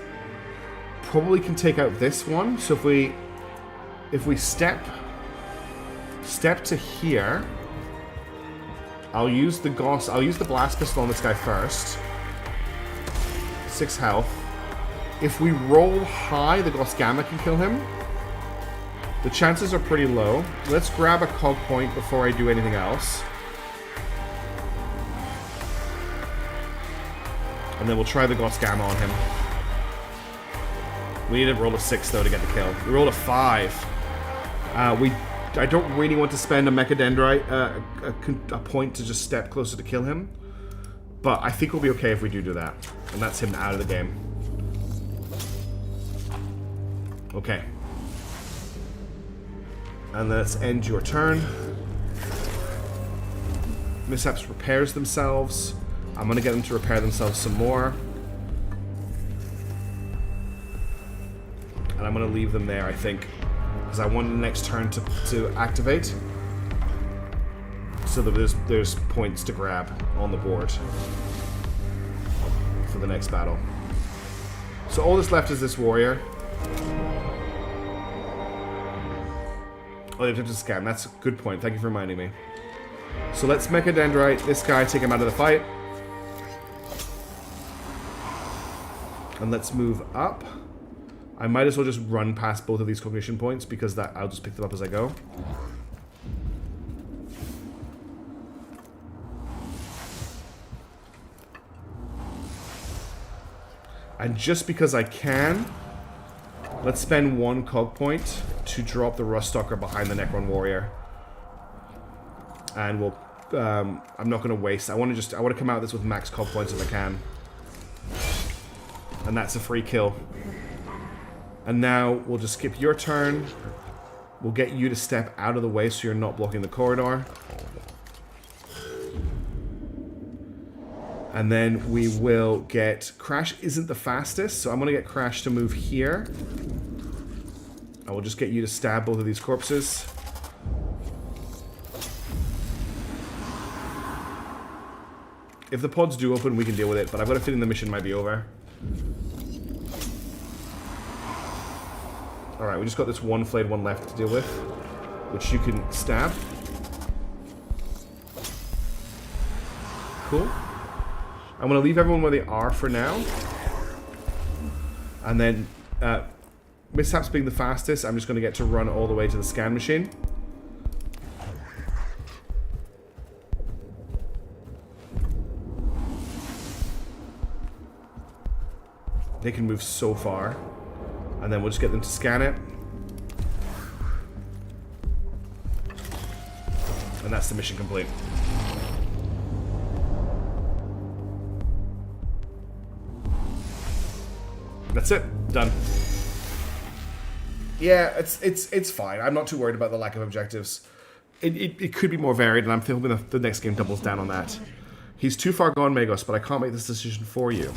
probably can take out this one. So if we step to here, I'll use the blast pistol on this guy first. 6 health. If we roll high, the Gauss Gamma can kill him. The chances are pretty low. Let's grab a cog point before I do anything else. And then we'll try the Gauss Gamma on him. We need to roll a 6, though, to get the kill. We rolled a 5. I don't really want to spend a Mechadendrite, a point to just step closer to kill him. But I think we'll be okay if we do that. And that's him out of the game. Okay. And let's end your turn. Mishaps repairs themselves. I'm going to get them to repair themselves some more. And I'm going to leave them there, I think. Because I want the next turn to activate. So that there's points to grab on the board. For the next battle. So all that's left is this warrior. Oh, they have to scan. That's a good point. Thank you for reminding me. So let's Mechadendrite this guy, take him out of the fight. And let's move up. I might as well just run past both of these cognition points because I'll just pick them up as I go. And just because I can, let's spend 1 cog point to drop the Ruststalker behind the Necron Warrior. And we'll... I'm not going to waste... I want to come out of this with max cog points if I can. And that's a free kill. And now we'll just skip your turn. We'll get you to step out of the way so you're not blocking the corridor. And then we will get... Crash isn't the fastest, so I'm going to get Crash to move here. I will just get you to stab both of these corpses. If the pods do open, we can deal with it, but I've got a feeling the mission might be over. Alright, we just got this 1 flayed one left to deal with, which you can stab. cool. I'm going to leave everyone where they are for now. And then, mishaps being the fastest, I'm just going to get to run all the way to the scan machine. They can move so far. And then we'll just get them to scan it. And that's the mission complete. That's it. Done. Yeah, it's fine. I'm not too worried about the lack of objectives. It could be more varied, and I'm hoping the next game doubles down on that. He's too far gone, Magos, but I can't make this decision for you.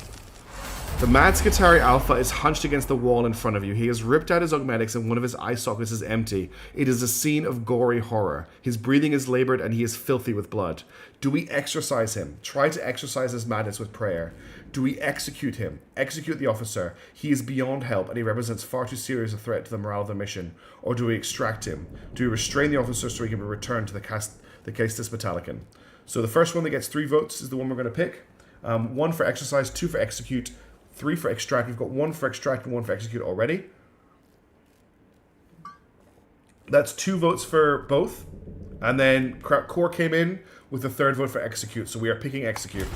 The Mad Skitari Alpha is hunched against the wall in front of you. He has ripped out his augmetics and one of his eye sockets is empty. It is a scene of gory horror. His breathing is labored and he is filthy with blood. Do we exorcise him? Try to exorcise his madness with prayer. Do we execute him? Execute the officer. He is beyond help and he represents far too serious a threat to the morale of the mission. Or do we extract him? Do we restrain the officer so he can be returned to the Caestus Metallicum? So the first one that gets 3 votes is the one we're going to pick. 1 for exercise, 2 for execute, 3 for extract. We've got 1 for extract and 1 for execute already. That's 2 votes for both. And then Core came in with the 3rd vote for execute. So we are picking execute.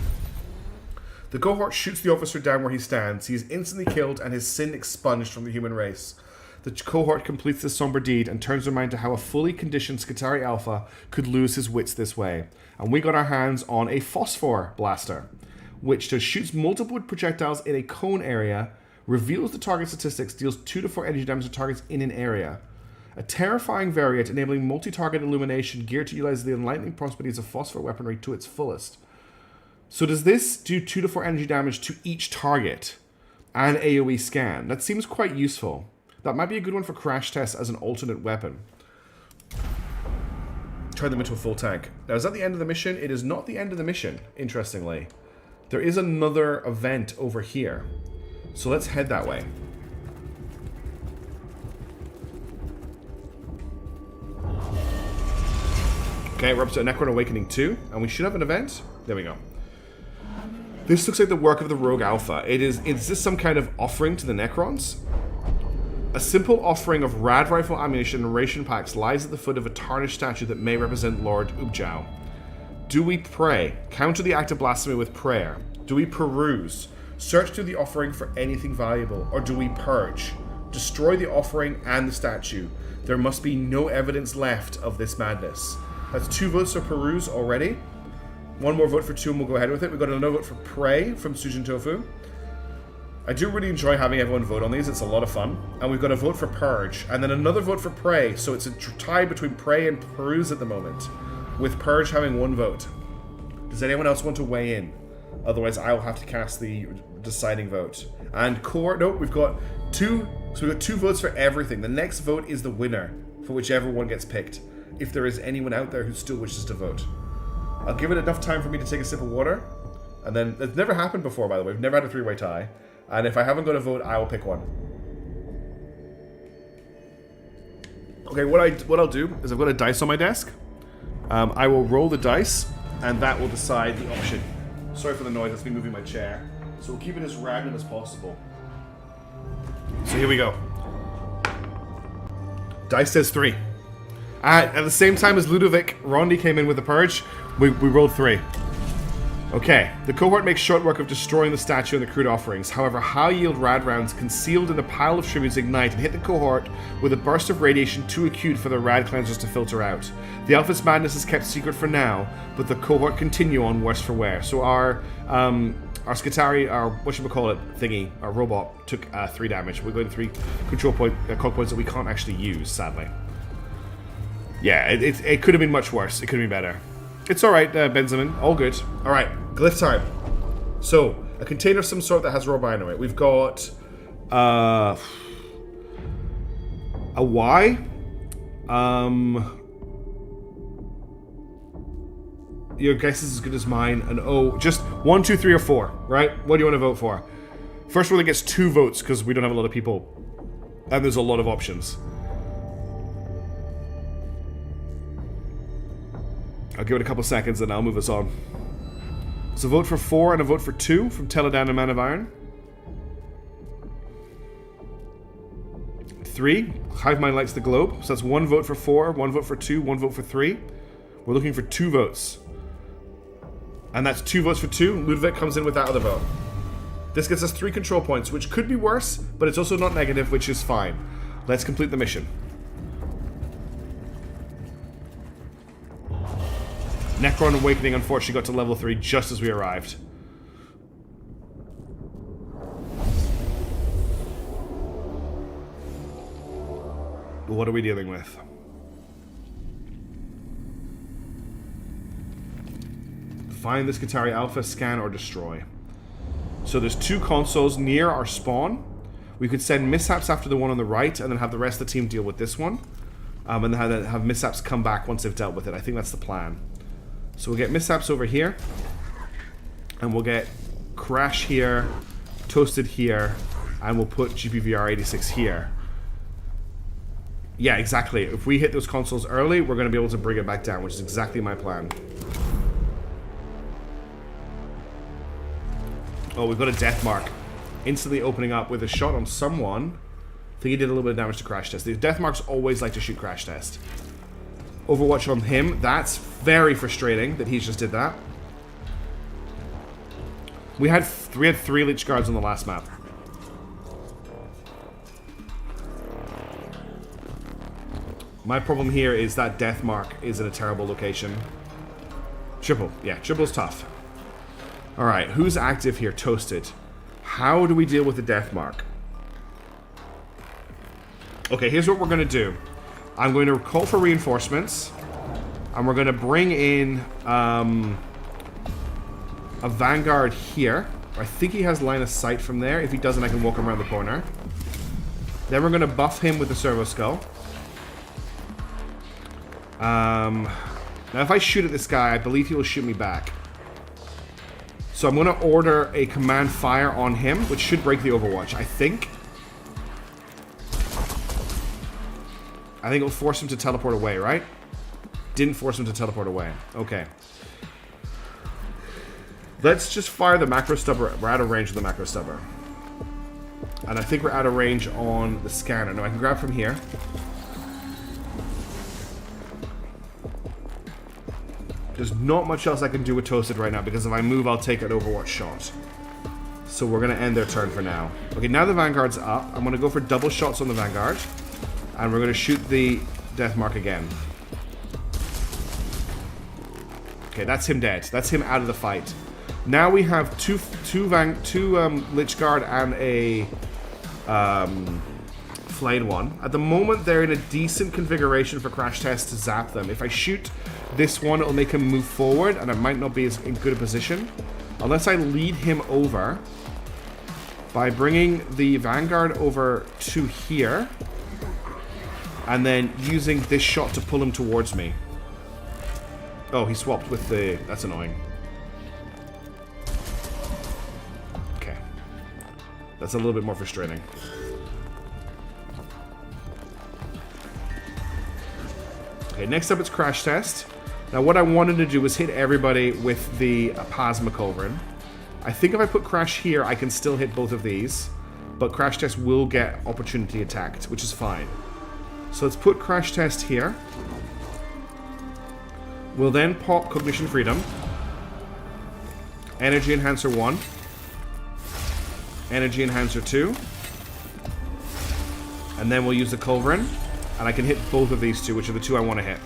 The cohort shoots the officer down where he stands. He is instantly killed and his sin expunged from the human race. The cohort completes this somber deed and turns their mind to how a fully conditioned Skitari Alpha could lose his wits this way. And we got our hands on a phosphor blaster, which just shoots multiple projectiles in a cone area, reveals the target statistics, deals 2 to 4 energy damage to targets in an area. A terrifying variant enabling multi-target illumination geared to utilize the enlightening possibilities of phosphor weaponry to its fullest. So does this do 2 to 4 energy damage to each target and AoE scan? That seems quite useful. That might be a good one for crash tests as an alternate weapon. Turn them into a full tank. Now, is that the end of the mission? It is not the end of the mission, interestingly. There is another event over here. So let's head that way. Okay, we're up to Necron Awakening 2, and we should have an event. There we go. This looks like the work of the Rogue Alpha. Is this some kind of offering to the Necrons? A simple offering of rad rifle ammunition and ration packs lies at the foot of a tarnished statue that may represent Lord Ubjao. Do we pray? Counter the act of blasphemy with prayer. Do we peruse? Search through the offering for anything valuable. Or do we purge? Destroy the offering and the statue. There must be no evidence left of this madness. That's 2 votes for peruse already. 1 more vote for 2 and we'll go ahead with it. We've got another vote for pray from Sujin Tofu. I do really enjoy having everyone vote on these. It's a lot of fun. And we've got a vote for purge. And then another vote for pray. So it's a tie between pray and peruse at the moment, with purge having 1 vote. Does anyone else want to weigh in? Otherwise, I'll have to cast the deciding vote. And core, nope, we've got 2. So we've got 2 votes for everything. The next vote is the winner, for whichever one gets picked, if there is anyone out there who still wishes to vote. I'll give it enough time for me to take a sip of water. And then, it's never happened before, by the way. We've never had a 3-way tie. And if I haven't got a vote, I will pick one. Okay, what I'll do is I've got a dice on my desk. I will roll the dice, and that will decide the option. Sorry for the noise, that's me moving my chair. So we'll keep it as random as possible. So here we go. Dice says 3. At the same time as Ludovic, Rondi came in with the purge, we rolled 3. Okay, the cohort makes short work of destroying the statue and the crude offerings. However, high-yield rad rounds concealed in a pile of tributes ignite and hit the cohort with a burst of radiation too acute for the rad cleansers to filter out. The Alpha's madness is kept secret for now, but the cohort continue on worse for wear. So our Skitari, our whatchamacallit thingy, our robot, took 3 damage. We're going to 3 control cog points that we can't actually use, sadly. Yeah, it could have been much worse. It could have been better. It's alright, Benjamin. All good. Alright, glyph time. So, a container of some sort that has raw binary. We've got a Y. Your guess is as good as mine. An O. Just 1, 2, 3, or 4, right? What do you want to vote for? First one that gets 2 votes because we don't have a lot of people. And there's a lot of options. I'll give it a couple seconds and I'll move us on. So vote for 4 and a vote for 2 from Teledan and Man of Iron. 3. Hive Mind likes the globe. So that's 1 vote for 4, 1 vote for 2, 1 vote for 3. We're looking for 2 votes. And that's 2 votes for 2. Ludovic comes in with that other vote. This gets us 3 control points, which could be worse, but it's also not negative, which is fine. Let's complete the mission. Necron Awakening unfortunately got to level 3 just as we arrived. What are we dealing with? Find this Skitarii Alpha, scan or destroy. So there's 2 consoles near our spawn. We could send mishaps after the one on the right and then have the rest of the team deal with this one. And then have mishaps come back once they've dealt with it. I think that's the plan. So we'll get mishaps over here. And we'll get Crash here, Toasted here, and we'll put GPVR86 here. Yeah, exactly. If we hit those consoles early, we're going to be able to bring it back down, which is exactly my plan. Oh, we've got a death mark. Instantly opening up with a shot on someone. I think he did a little bit of damage to Crash Test. The death marks always like to shoot Crash Test. Overwatch on him. That's very frustrating that he just did that. We had 3 Lich Guards on the last map. My problem here is that death mark is in a terrible location. Triple. Yeah, triple's tough. Alright, who's active here? Toasted. How do we deal with the death mark? Okay, here's what we're going to do. I'm going to call for reinforcements. And we're going to bring in a Vanguard here. I think he has line of sight from there. If he doesn't, I can walk around the corner. Then we're going to buff him with the Servo Skull. Now if I shoot at this guy, I believe he will shoot me back. So I'm going to order a command fire on him, which should break the Overwatch, I think. I think it'll force him to teleport away, right? Didn't force him to teleport away. Okay. Let's just fire the macro stubber. We're out of range of the macro stubber. And I think we're out of range on the scanner. No, I can grab from here. There's not much else I can do with Toasted right now, because if I move, I'll take an Overwatch shot. So we're going to end their turn for now. Okay, now the Vanguard's up. I'm going to go for double shots on the Vanguard. And we're going to shoot the death mark again. Okay, that's him dead. That's him out of the fight. Now we have two Lich Guard and a Flayed one. At the moment, they're in a decent configuration for Crash Test to zap them. If I shoot this one, it'll make him move forward, and I might not be as in good a position. Unless I lead him over by bringing the Vanguard over to here, and then using this shot to pull him towards me. Oh, he swapped with the... That's annoying. Okay. That's a little bit more frustrating. Okay, next up it's Crash Test. Now what I wanted to do was hit everybody with the Plasma Culverin. I think if I put Crash here, I can still hit both of these. But Crash Test will get opportunity attacked, which is fine. So let's put Crash Test here. We'll then pop Cognition Freedom. Energy Enhancer 1. Energy Enhancer 2. And then we'll use the Culverin. And I can hit both of these two, which are the two I want to hit.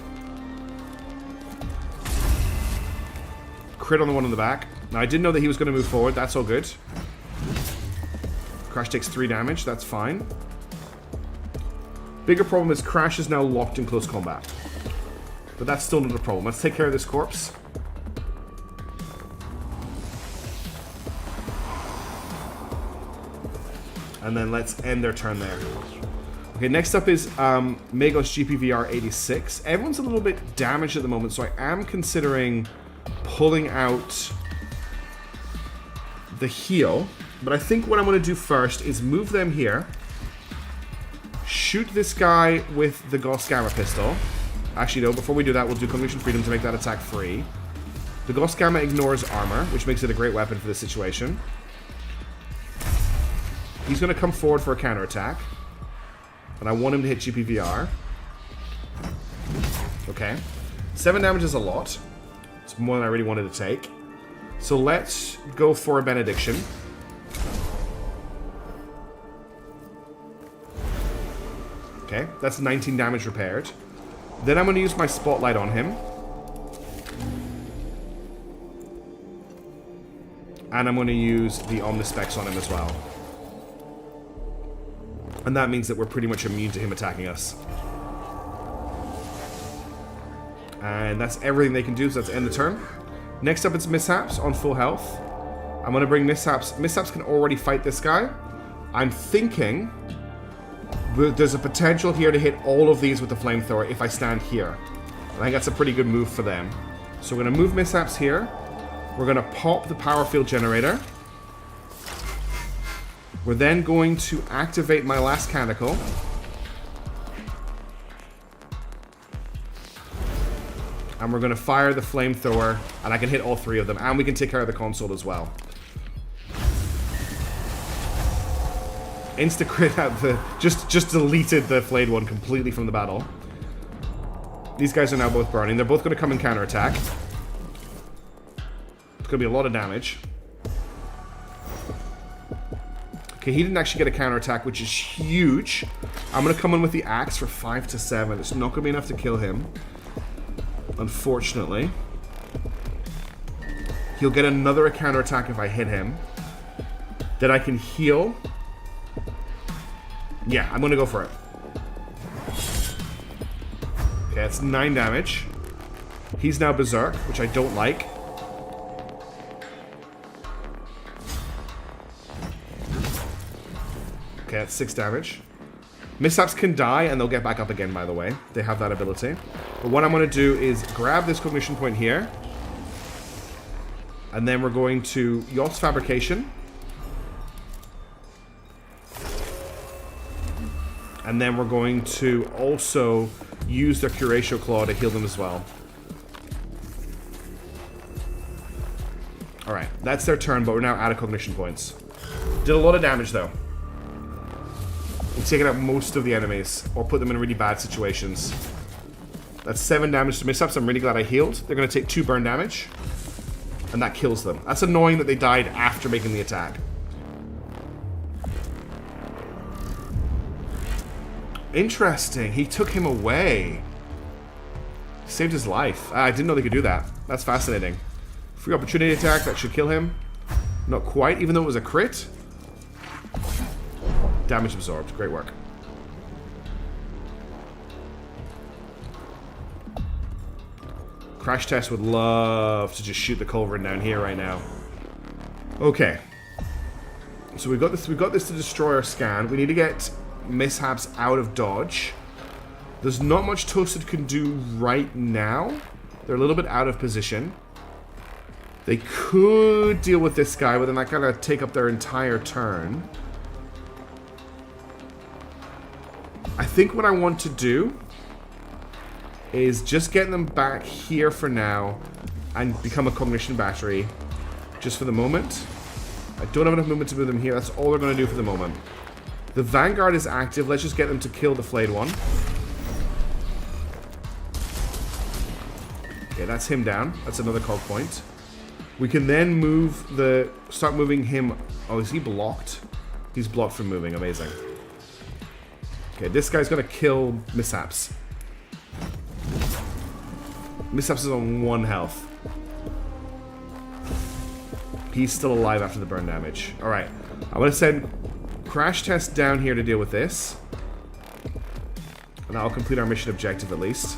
Crit on the one in the back. Now, I didn't know that he was going to move forward. That's all good. Crash takes 3 damage. That's fine. Bigger problem is Crash is now locked in close combat. But that's still not a problem. Let's take care of this corpse. And then let's end their turn there. Okay, next up is Magos GPVR 86. Everyone's a little bit damaged at the moment, so I am considering pulling out the heal. But I think what I'm going to do first is move them here. Shoot this guy with the Gauss Gamma Pistol. Actually, no, before we do that, we'll do Cognition Freedom to make that attack free. The Ghost Gamma ignores armor, which makes it a great weapon for this situation. He's going to come forward for a counterattack. And I want him to hit GPVR. Okay. 7 damage is a lot. It's more than I really wanted to take. So let's go for a Benediction. Okay, that's 19 damage repaired. Then I'm going to use my Spotlight on him. And I'm going to use the Omnispecs on him as well. And that means that we're pretty much immune to him attacking us. And that's everything they can do, so that's end the turn. Next up, it's Mishaps on full health. I'm going to bring Mishaps. Mishaps can already fight this guy. I'm thinking there's a potential here to hit all of these with the Flamethrower if I stand here. I think that's a pretty good move for them. So we're going to move Mishaps here. We're going to pop the Power Field Generator. We're then going to activate my last Canticle. And we're going to fire the Flamethrower, and I can hit all 3 of them. And we can take care of the console as well. Insta-crit out the... Just deleted the flayed one completely from the battle. These guys are now both burning. They're both going to come and counterattack. It's going to be a lot of damage. Okay, he didn't actually get a counterattack, which is huge. I'm going to come in with the axe for 5 to 7. It's not going to be enough to kill him. Unfortunately. He'll get another counterattack if I hit him. Then I can heal. Yeah, I'm going to go for it. Okay, that's 9 damage. He's now Berserk, which I don't like. Okay, that's 6 damage. Mishaps can die, and they'll get back up again, by the way. They have that ability. But what I'm going to do is grab this cognition point here. And then we're going to Yacht's Fabrication. And then we're going to also use their Curatio Claw to heal them as well. Alright, that's their turn, but we're now out of cognition points. Did a lot of damage, though. We've taken out most of the enemies, or put them in really bad situations. That's 7 damage to Mishaps. I'm really glad I healed. They're going to take 2 burn damage. And that kills them. That's annoying that they died after making the attack. Interesting. He took him away. Saved his life. I didn't know they could do that. That's fascinating. Free opportunity attack. That should kill him. Not quite, even though it was a crit. Damage absorbed. Great work. Crash Test would love to just shoot the culverin down here right now. Okay. So we've got this to destroy our scan. We need to get Mishaps out of dodge. There's not much Toasted can do right now. They're a little bit out of position. They could deal with this guy, but then that gotta take up their entire turn. I think what I want to do is just get them back here for now and become a cognition battery just for the moment. I don't have enough movement to move them here. That's all they're going to do for the moment. The Vanguard is active. Let's just get them to kill the flayed one. Okay, that's him down. That's another cog point. We can then move start moving him. Oh, is he blocked? He's blocked from moving. Amazing. Okay, this guy's going to kill Mishaps. Mishaps is on 1 health. He's still alive after the burn damage. Alright. I'm going to send Crash Test down here to deal with this. And that'll complete our mission objective at least.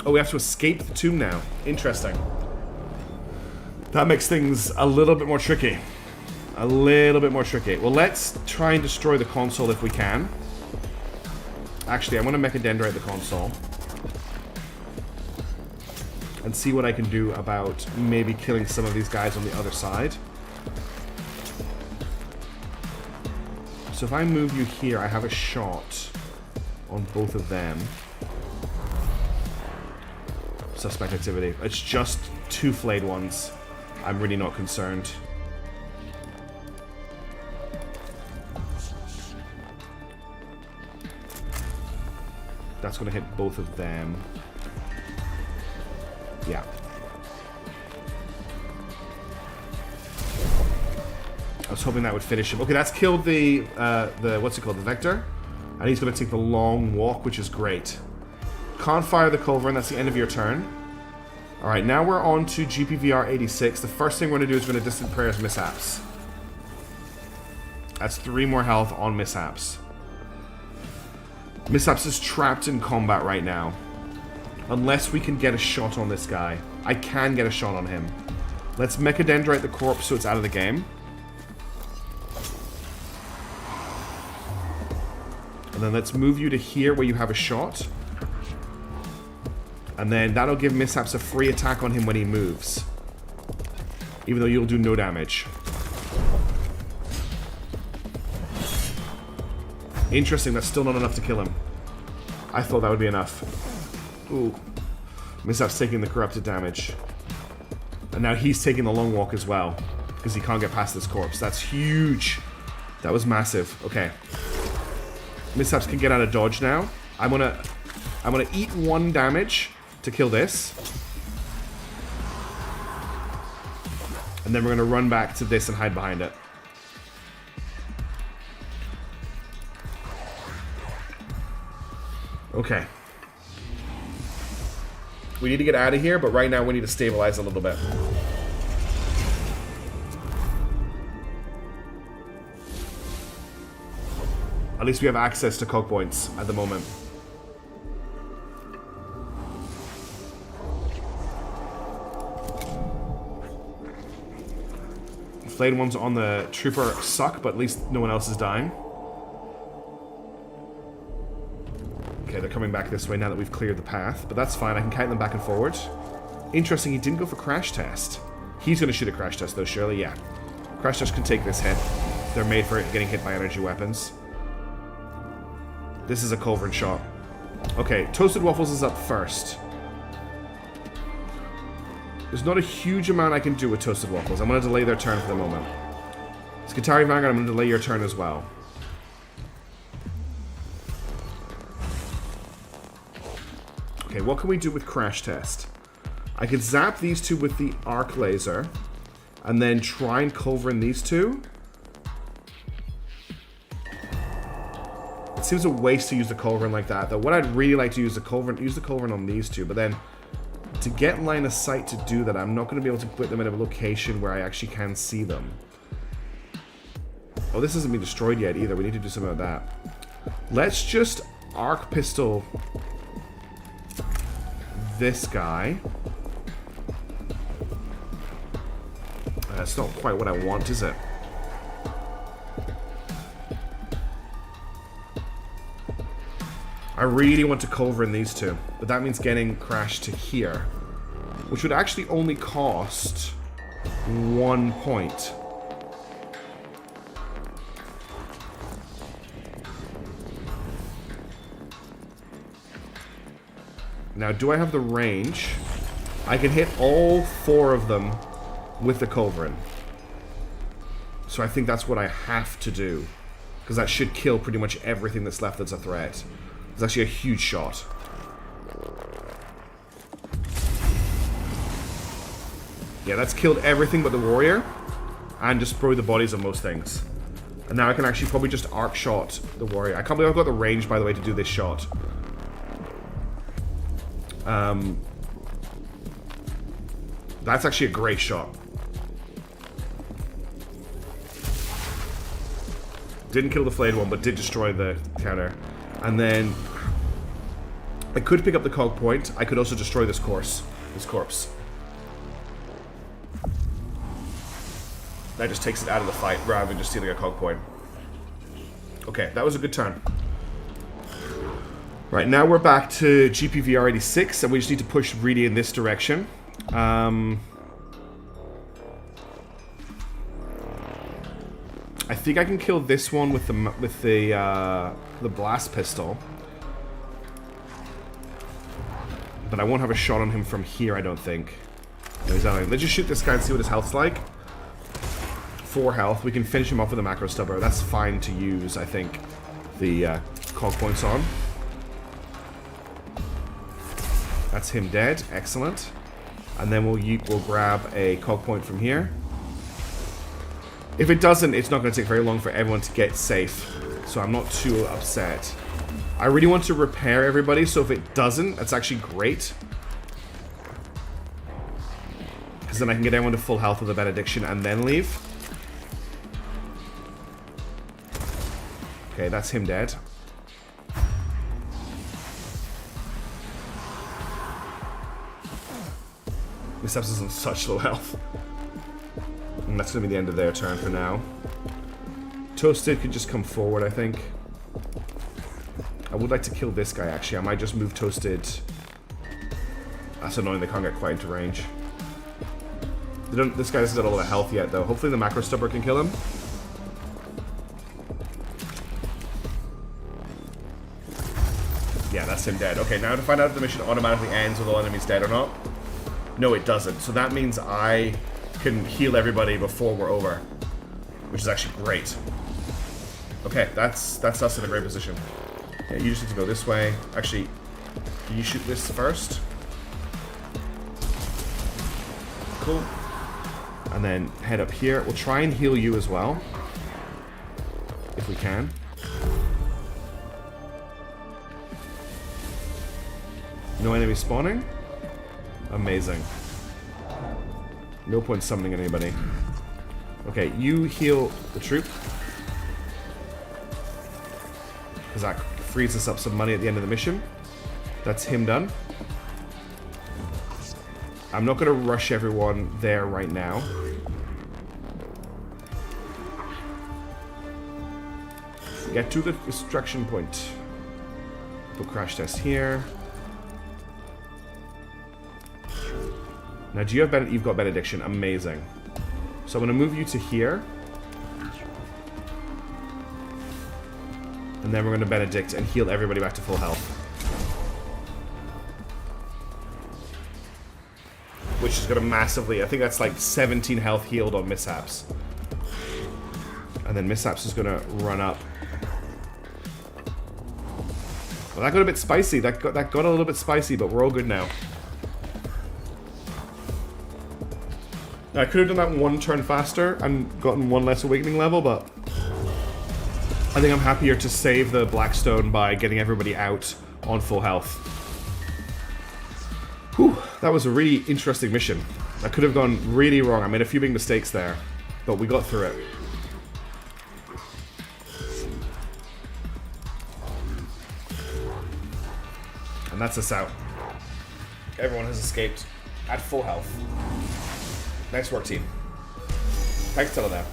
Oh, we have to escape the tomb now. Interesting. That makes things a little bit more tricky. A little bit more tricky. Well, let's try and destroy the console if we can. Actually, I want to Mechadendrite the console. And see what I can do about maybe killing some of these guys on the other side. So if I move you here, I have a shot. on both of them. Suspect activity. It's just 2 flayed ones. I'm really not concerned. That's going to hit both of them. Yeah. I was hoping that would finish him. Okay, that's killed the what's it called? The Vector. And he's going to take the long walk, which is great. Can't fire the Culverin. That's the end of your turn. Alright, now we're on to GPVR 86. The first thing we're going to do is we're going to Distant Prayers Mishaps. That's 3 more health on Mishaps. Mishaps is trapped in combat right now. Unless we can get a shot on this guy. I can get a shot on him. Let's Mechadendrite the corpse so it's out of the game. And then let's move you to here where you have a shot. And then that'll give Mishaps a free attack on him when he moves. Even though you'll do no damage. Interesting, that's still not enough to kill him. I thought that would be enough. Ooh. Mishaps taking the corrupted damage. And now he's taking the long walk as well. Because he can't get past this corpse. That's huge. That was massive. Okay. Mishaps can get out of dodge now. I'm gonna eat 1 damage to kill this. And then we're gonna run back to this and hide behind it. Okay. We need to get out of here, but right now we need to stabilize a little bit. At least we have access to cog points at the moment. Flayed ones on the trooper suck, but at least no one else is dying. Okay, they're coming back this way now that we've cleared the path, but that's fine. I can count them back and forward. Interesting, he didn't go for crash test. He's going to shoot a crash test, though, surely, yeah. Crash test can take this hit. They're made for getting hit by energy weapons. This is a culverin shot. Okay, Toasted Waffles is up first. There's not a huge amount I can do with Toasted Waffles. I'm going to delay their turn for the moment. Skitari Vanguard, I'm going to delay your turn as well. Okay, what can we do with Crash Test? I could zap these 2 with the Arc Laser, and then try and culverin these 2. It seems a waste to use the culverin like that, though. What I'd really like to use the culverin on these 2, but then to get line of sight to do that, I'm not going to be able to put them in a location where I actually can see them. Oh, this hasn't been destroyed yet either. We need to do something about that. Let's just Arc Pistol this guy. That's not quite what I want, is it? I really want to culverin these 2, but that means getting Crash to here, which would actually only cost 1 point. Now, do I have the range? I can hit all 4 of them with the culverin. So I think that's what I have to do, because that should kill pretty much everything that's left that's a threat. It's actually a huge shot. Yeah, that's killed everything but the warrior, and destroyed the bodies of most things. And now I can actually probably just arc shot the warrior. I can't believe I've got the range, by the way, to do this shot. That's actually a great shot. Didn't kill the flayed one, but did destroy the counter. And then I could pick up the cog point. I could also destroy this corpse. That just takes it out of the fight rather than just stealing a cog point. Okay, that was a good turn. Right, now we're back to GPVR 86, and we just need to push really in this direction. I think I can kill this one with the blast pistol. But I won't have a shot on him from here, I don't think. No, he's not. Let's just shoot this guy and see what his health's like. 4 health. We can finish him off with a macro stubber. That's fine to use, I think, the cog points on. That's him dead. Excellent. And then we'll grab a cog point from here. If it doesn't, it's not going to take very long for everyone to get safe. So I'm not too upset. I really want to repair everybody, so if it doesn't, that's actually great. Because then I can get everyone to full health with a benediction and then leave. Okay, that's him dead. Missteps is on such low health. And that's going to be the end of their turn for now. Toasted could just come forward, I think. I would like to kill this guy, actually. I might just move Toasted. That's annoying, they can't get quite into range. This guy doesn't have all the health yet, though. Hopefully the macro stubber can kill him. Yeah, that's him dead. Okay, now to find out if the mission automatically ends with all enemies dead or not. No, it doesn't. So that means I can heal everybody before we're over. Which is actually great. Okay, that's us in a great position. Yeah, you just need to go this way. Actually, can you shoot this first? Cool. And then head up here. We'll try and heal you as well. If we can. No enemy spawning? Amazing. No point summoning anybody. Okay, you heal the troop. Because that frees us up some money at the end of the mission. That's him done. I'm not going to rush everyone there right now. Get to the extraction point. Put crash test here. Now, do you have you've got benediction? Amazing. So I'm going to move you to here. And then we're going to benedict and heal everybody back to full health. Which is going to massively... I think that's like 17 health healed on Mishaps. And then Mishaps is going to run up. Well, that got a bit spicy. That got a little bit spicy, but we're all good now. I could have done that one turn faster and gotten one less awakening level, but I think I'm happier to save the Blackstone by getting everybody out on full health. Whew, that was a really interesting mission. That could have gone really wrong. I made a few big mistakes there, but we got through it. And that's us out. Everyone has escaped at full health. Nice work, team. Thanks, Teledam.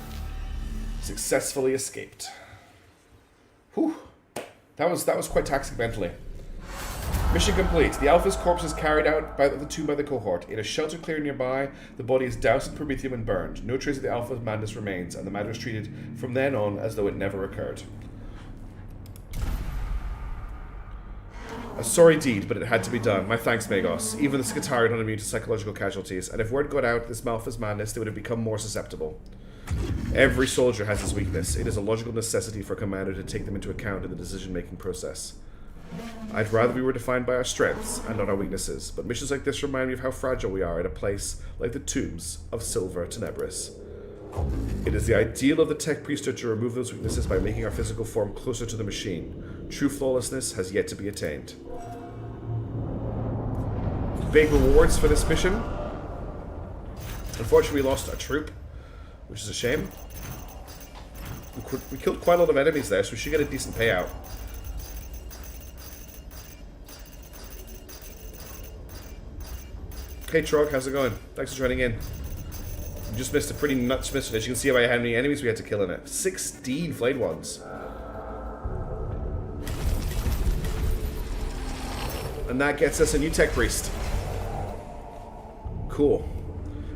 Successfully escaped. Whew. That was quite taxing mentally. Mission complete. The Alpha's corpse is carried out by the tomb by the Cohort. In a shelter clear nearby, the body is doused in promethium and burned. No trace of the Alpha's madness remains, and the matter is treated from then on as though it never occurred. A sorry deed, but it had to be done. My thanks, Magos. Even the Skitari are not immune to psychological casualties, and if word got out this Alpha's madness, they would have become more susceptible. Every soldier has his weakness. It is a logical necessity for a commander to take them into account in the decision-making process. I'd rather we were defined by our strengths and not our weaknesses, but missions like this remind me of how fragile we are in a place like the tombs of Silver Tenebris. It is the ideal of the tech priesthood to remove those weaknesses by making our physical form closer to the machine. True flawlessness has yet to be attained. Big rewards for this mission. Unfortunately, we lost a troop, which is a shame. We killed quite a lot of enemies there, so we should get a decent payout. Hey Trog, how's it going? Thanks for joining in. We just missed a pretty nuts mission. As you can see by how many enemies we had to kill in it. 16 flayed ones. And that gets us a new tech priest. Cool.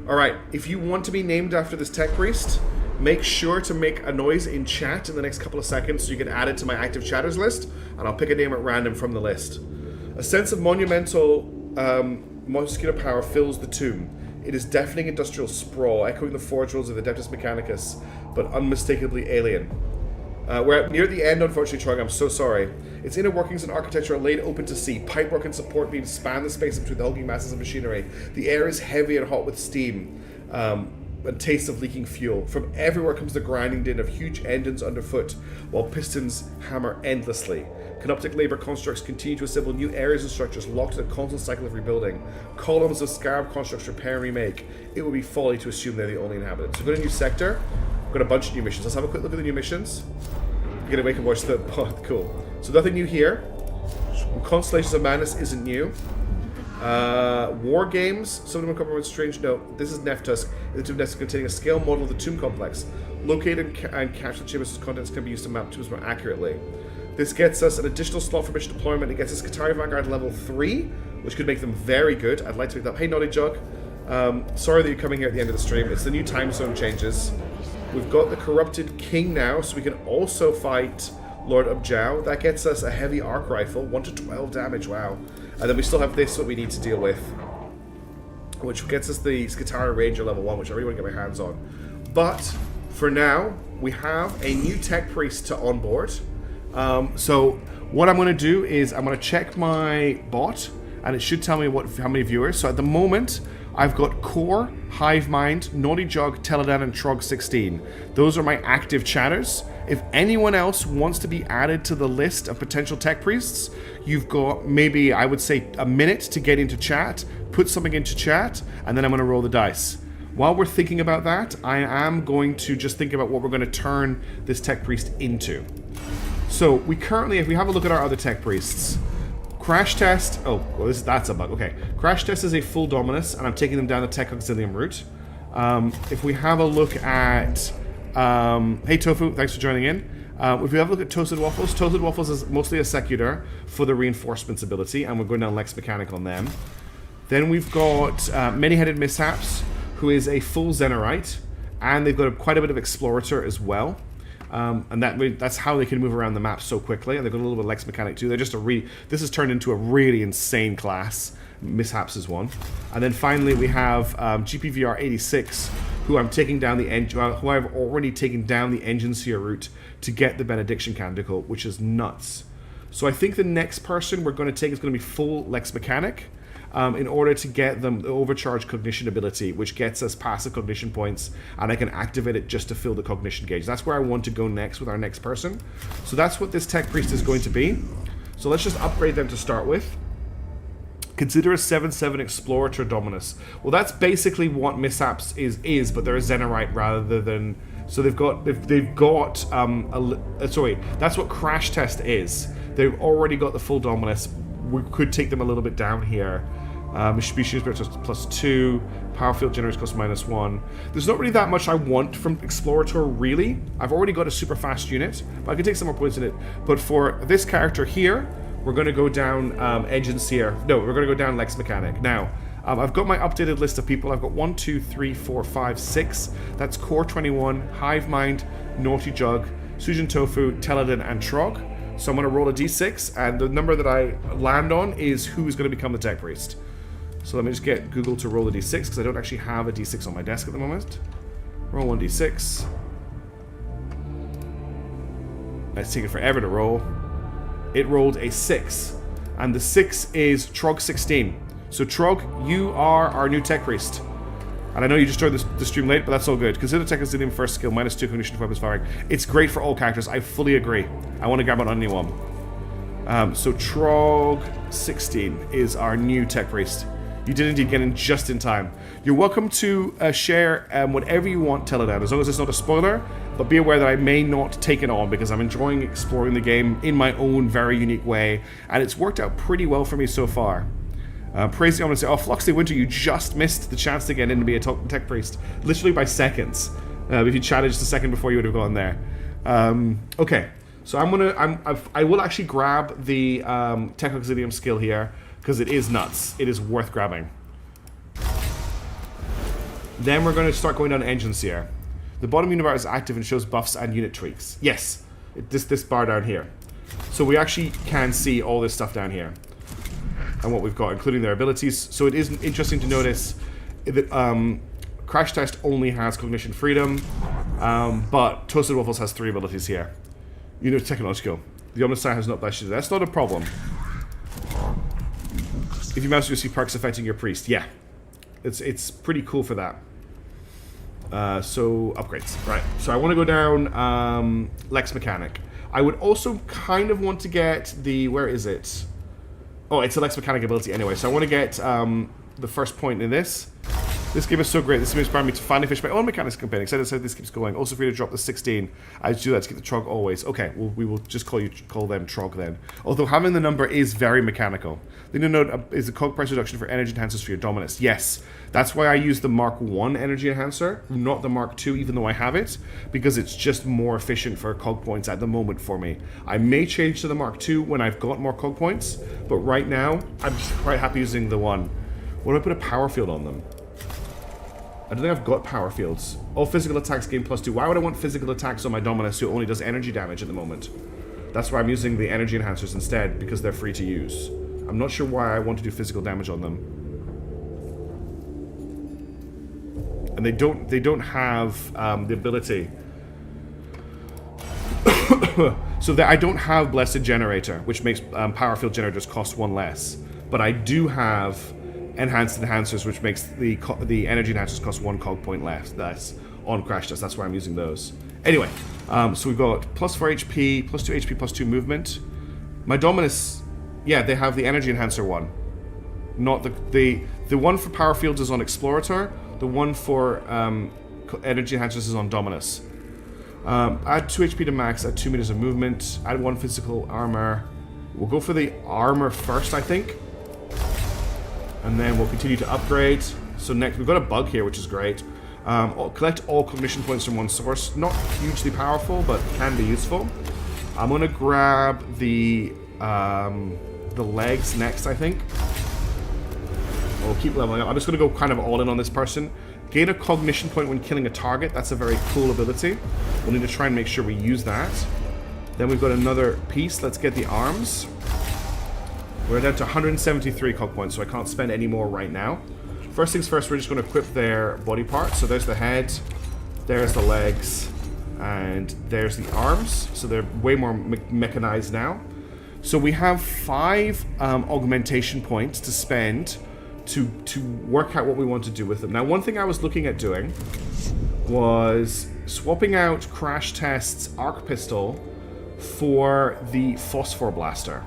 Alright, if you want to be named after this tech priest, make sure to make a noise in chat in the next couple of seconds so you can add it to my active chatters list, and I'll pick a name at random from the list. A sense of monumental muscular power fills the tomb. It is deafening industrial sprawl, echoing the forge rolls of the Adeptus Mechanicus, but unmistakably alien. We're near the end, unfortunately, Trog. I'm so sorry. Its inner workings and architecture are laid open to see. Pipework and support beams span the space between the hulking masses of machinery. The air is heavy and hot with steam, and taste of leaking fuel. From everywhere comes the grinding din of huge engines underfoot, while pistons hammer endlessly. Canoptic labor constructs continue to assemble new areas and structures locked in a constant cycle of rebuilding. Columns of scarab constructs repair and remake. It would be folly to assume they're the only inhabitants. So go to a new sector. We've got a bunch of new missions. Let's have a quick look at the new missions. You're gonna wake and watch the... Oh, cool. So nothing new here. Constellations of Madness isn't new. War Games. Some of them come from a strange note. This is Neftusk. The Tomb Nest containing a scale model of the tomb complex. Locate and catch the chambers whose contents can be used to map tombs more accurately. This gets us an additional slot for mission deployment. It gets us Qatari Vanguard level 3, which could make them very good. I'd like to make that. Hey, Naughty Jug. Sorry that you're coming here at the end of the stream. It's the new time zone changes. We've got the Corrupted King now, so we can also fight Lord Abjau. That gets us a heavy arc rifle, 1 to 12 damage, wow. And then we still have this, what we need to deal with, which gets us the Skitarii Ranger level 1, which I really want to get my hands on. But, for now, we have a new tech priest to onboard. So, what I'm going to do is, I'm going to check my bot, and it should tell me how many viewers. So at the moment, I've got Core, Hivemind, Naughty Jug, Teledan, and Trog16. Those are my active chatters. If anyone else wants to be added to the list of potential tech priests, you've got maybe, I would say, a minute to get into chat, put something into chat, and then I'm going to roll the dice. While we're thinking about that, I am going to just think about what we're going to turn this tech priest into. So we currently, if we have a look at our other tech priests, Crash Test, oh, well, that's a bug, okay. Crash Test is a full Dominus, and I'm taking them down the Tech Auxilium route. If we have a look at, hey Tofu, thanks for joining in. If we have a look at Toasted Waffles is mostly a Secutor for the Reinforcements ability, and we're going down Lex Mechanic on them. Then we've got Many-Headed Mishaps, who is a full Zenorite, and they've got quite a bit of Explorator as well. And that's how they can move around the map so quickly, and they've got a little bit of Lex Mechanic too. They're just this has turned into a really insane class. Mishaps is one. And then finally we have GPVR 86, who I'm taking down the who I've already taken down the Engine Seer route to get the Benediction Canticle, which is nuts. So I think the next person we're going to take is going to be full Lex Mechanic. In order to get them the overcharged cognition ability, which gets us passive cognition points, and I can activate it just to fill the cognition gauge. That's where I want to go next with our next person. So that's what this tech priest is going to be. So let's just upgrade them to start with. Consider a 7/7 Explorator Dominus. Well, that's basically what Mishaps is, but they're a Zenorite rather than. So they've got sorry, that's what Crash Test is. They've already got the full Dominus. We could take them a little bit down here. Mitsubishi Spirit +2, Power Field Generators cost -1. There's not really that much I want from Explorator, really. I've already got a super fast unit, but I can take some more points in it. But for this character here, we're going to go down Engine Seer. No, we're going to go down Lex Mechanic. Now, I've got my updated list of people. I've got 1, 2, 3, 4, 5, 6. That's Core 21, Hivemind, Naughty Jug, Sujin Tofu, Teledan, and Trog. So I'm going to roll a d6, and the number that I land on is who is going to become the tech priest. So let me just get Google to roll a d6, because I don't actually have a d6 on my desk at the moment. Roll 1d6. It's taking forever to roll. It rolled a 6, and the 6 is Trog16. So Trog, you are our new tech priest. And I know you just joined the stream late, but that's all good. Consider Tech Auxilium first skill, -2 cognition for weapons firing. It's great for all characters. I fully agree. I want to grab it on anyone. So Trog16 is our new tech priest. You did indeed get in just in time. You're welcome to share whatever you want, Teledan, as long as it's not a spoiler. But be aware that I may not take it on because I'm enjoying exploring the game in my own very unique way, and it's worked out pretty well for me so far. Praise the Omnissiah. Oh, Fluxley Winter, you just missed the chance to get in and be a tech priest. Literally by seconds. If you chatted just a second before, you would have gone there. Okay, so I will actually grab the Tech Auxilium skill here, because it is nuts. It is worth grabbing. Then we're going to start going down Engine Seer. The bottom unibar is active and shows buffs and unit tweaks. Yes, this bar down here. So we actually can see all this stuff down here. and what we've got, including their abilities. So it is interesting to notice that Crash Test only has Cognition Freedom, but Toasted Waffles has 3 abilities here. You know, technological. The Omnissiah has not blessed you. That's not a problem. If you mouse, you'll see perks affecting your priest. Yeah. It's pretty cool for that. So, upgrades. Right. So I want to go down Lex Mechanic. I would also kind of want to get the... Where is it? Oh, it's a Lex Mechanic ability anyway. So I want to get the first point in this. This game is so great. This inspired me to finally finish my own Mechanics campaign. Excited to see how this keeps going. Also free to drop the 16. I do that to get the Trog always. Okay, well, we will just call them Trog then. Although having the number is very mechanical. The new note is the cog price reduction for energy enhancers for your Dominus. Yes, that's why I use the Mark 1 energy enhancer, not the Mark 2, even though I have it, because it's just more efficient for cog points at the moment for me. I may change to the Mark 2 when I've got more cog points, but right now, I'm just quite happy using the 1. What do I put a power field on them? I don't think I've got power fields. All physical attacks gain +2. Why would I want physical attacks on my Dominus who only does energy damage at the moment? That's why I'm using the energy enhancers instead, because they're free to use. I'm not sure why I want to do physical damage on them. And they don't have the ability. So that I don't have Blessed Generator, which makes power field generators cost 1 less. But I do have Enhanced Enhancers, which makes the energy enhancers cost 1 cog point less on Crash Test. That's why I'm using those. Anyway, so we've got +4 HP, +2 HP, +2 movement. My Dominus, yeah, they have the energy enhancer one. Not the one for power fields is on Explorator. The one for energy enhancers is on Dominus. Add 2 HP to max, add 2 meters of movement, add 1 physical armor. We'll go for the armor first, I think. And then we'll continue to upgrade. So next, we've got a bug here, which is great. Collect all cognition points from one source. Not hugely powerful, but can be useful. I'm gonna grab the legs next, I think. We'll keep leveling up. I'm just gonna go kind of all in on this person. Gain a cognition point when killing a target. That's a very cool ability. We'll need to try and make sure we use that. Then we've got another piece. Let's get the arms. We're down to 173 cog points, so I can't spend any more right now. First things first, we're just going to equip their body parts. So there's the head, there's the legs, and there's the arms. So they're way more mechanized now. So we have 5 augmentation points to spend to work out what we want to do with them. Now, one thing I was looking at doing was swapping out Crash Test's arc pistol for the phosphor blaster.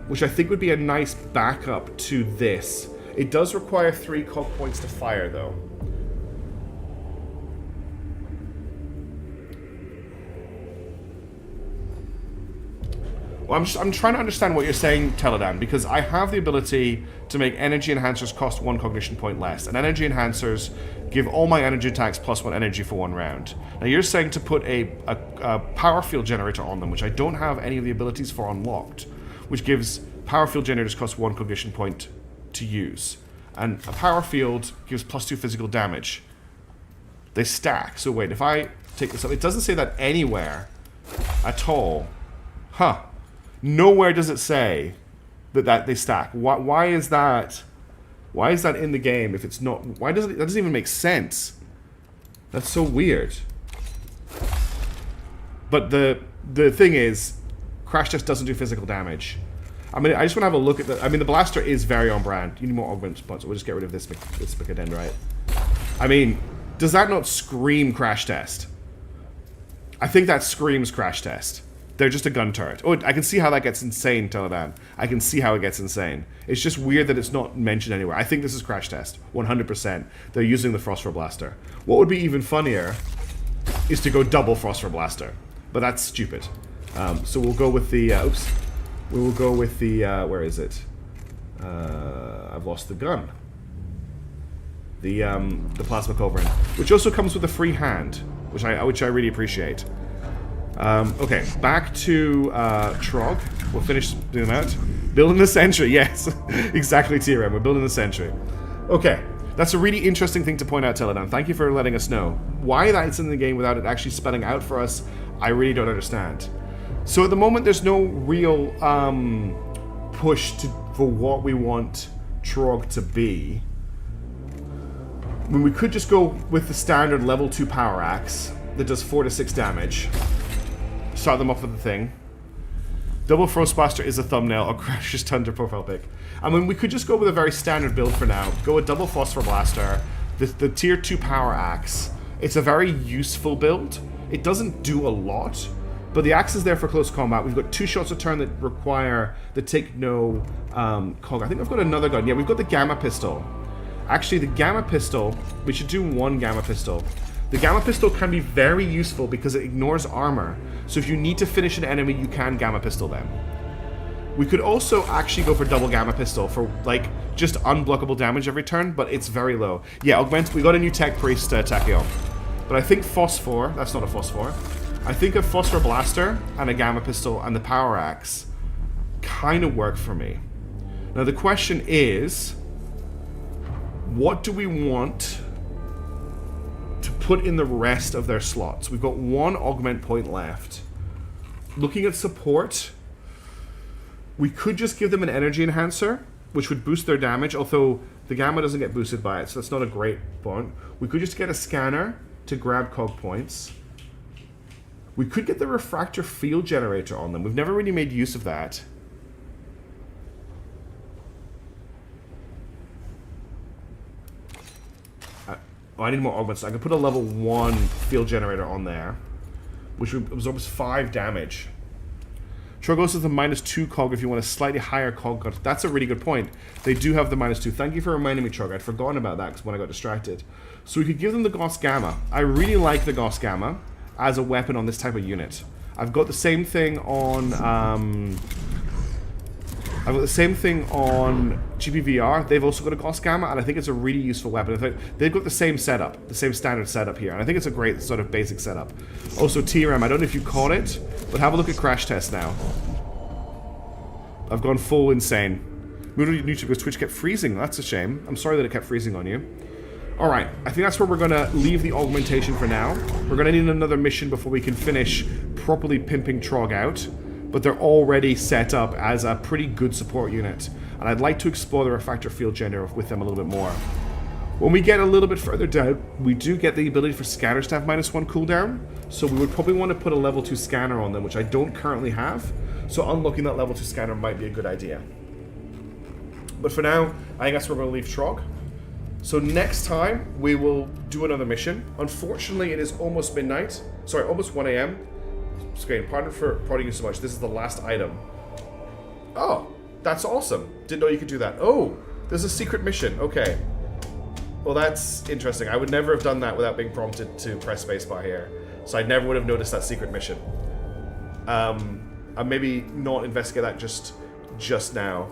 Which I think would be a nice backup to this. It does require 3 cog points to fire, though. Well, I'm trying to understand what you're saying, Teledan, because I have the ability to make energy enhancers cost 1 cognition point less, and energy enhancers give all my energy attacks +1 energy for 1 round. Now you're saying to put a power field generator on them, which I don't have any of the abilities for unlocked, which gives power field generators cost 1 cognition point to use. And a power field gives +2 physical damage. They stack. So wait, if I take this up, it doesn't say that anywhere at all. Huh. Nowhere does it say that they stack. Why is that? Why is that in the game if it's not? Why doesn't it? That doesn't even make sense. That's so weird. But the thing is, Crash Test doesn't do physical damage. I mean, I just want to have a look at the... I mean, the blaster is very on brand. You need more augment points. We'll just get rid of this Mechadendrite. I mean, does that not scream Crash Test? I think that screams Crash Test. They're just a gun turret. Oh, I can see how that gets insane, Teledan. I can see how it gets insane. It's just weird that it's not mentioned anywhere. I think this is Crash Test. 100%. They're using the Phosphor Blaster. What would be even funnier is to go double Phosphor Blaster. But that's stupid. So we'll go with the... oops. We will go with the... where is it? I've lost the gun. The Plasma Culverin. Which also comes with a free hand. Which I really appreciate. Okay, back to Trog. We'll finish doing that. Building the sentry, yes. Exactly, TRM. We're building the sentry. Okay, that's a really interesting thing to point out, Teledan. Thank you for letting us know. Why that's in the game without it actually spelling out for us, I really don't understand. So at the moment, there's no real push for what we want Trog to be. I mean, we could just go with the standard level 2 power axe that does 4 to 6 damage. Start them off with the thing. Double Frost Blaster is a thumbnail. Or Crash's Thunder profile pic. I mean, we could just go with a very standard build for now. Go with Double Phosphor Blaster, the tier 2 power axe. It's a very useful build. It doesn't do a lot, but the axe is there for close combat. We've got 2 shots a turn that take no cog. I think I've got another gun. Yeah, we've got the Gamma Pistol. Actually, the Gamma Pistol, we should do 1 Gamma Pistol. The Gamma Pistol can be very useful because it ignores armor. So if you need to finish an enemy, you can Gamma Pistol them. We could also actually go for double Gamma Pistol for, like, just unblockable damage every turn, but it's very low. Yeah, Augment, we got a new Tech Priest Tachyon. But I think Phosphor, that's not a Phosphor. I think a Phosphor Blaster and a Gamma Pistol and the Power Axe kind of work for me. Now the question is, what do we want to put in the rest of their slots? We've got 1 augment point left. Looking at support, we could just give them an energy enhancer, which would boost their damage, although the Gamma doesn't get boosted by it, so that's not a great point. We could just get a scanner to grab cog points. We could get the refractor field generator on them. We've never really made use of that. I need more augments. I can put a level 1 field generator on there, which absorbs 5 damage. Trogos is the -2 cog if you want a slightly higher cog. That's a really good point. They do have the -2. Thank you for reminding me, Trog. I'd forgotten about that when I got distracted. So we could give them the Gauss Gamma. I really like the Gauss Gamma as a weapon on this type of unit. I've got the same thing on GPVR. They've also got a Gauss Gamma, and I think it's a really useful weapon. I think they've got the same setup, the same standard setup here, and I think it's a great sort of basic setup. Also, TRM, I don't know if you caught it, but have a look at Crash Test now. I've gone full insane. Moved on YouTube because Twitch kept freezing. That's a shame. I'm sorry that it kept freezing on you. Alright, I think that's where we're going to leave the augmentation for now. We're going to need another mission before we can finish properly pimping Trog out. But they're already set up as a pretty good support unit. And I'd like to explore the refractor field generator with them a little bit more. When we get a little bit further down, we do get the ability for scanners to have -1 cooldown. So we would probably want to put a level 2 scanner on them, which I don't currently have. So unlocking that level 2 scanner might be a good idea. But for now, I think that's where we're going to leave Trog. So next time, we will do another mission. Unfortunately, it is almost midnight. Sorry, almost 1 a.m. Screen, pardon for prodding you so much. This is the last item. Oh, that's awesome. Didn't know you could do that. Oh, there's a secret mission. Okay. Well, that's interesting. I would never have done that without being prompted to press spacebar here. So I never would have noticed that secret mission. I'll maybe not investigate that just now.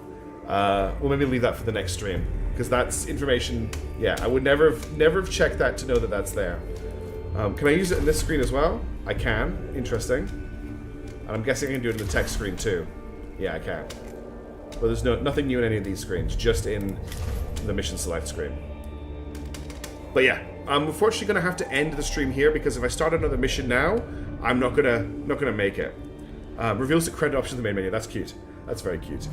We'll maybe leave that for the next stream. Because that's information, yeah, I would never have checked that to know that that's there. Can I use it in this screen as well? I can. Interesting. And I'm guessing I can do it in the text screen too. Yeah, I can. But there's nothing new in any of these screens, just in the mission select screen. But yeah, I'm unfortunately going to have to end the stream here because if I start another mission now, I'm not gonna make it. Reveals the credit options in the main menu. That's cute. That's very cute.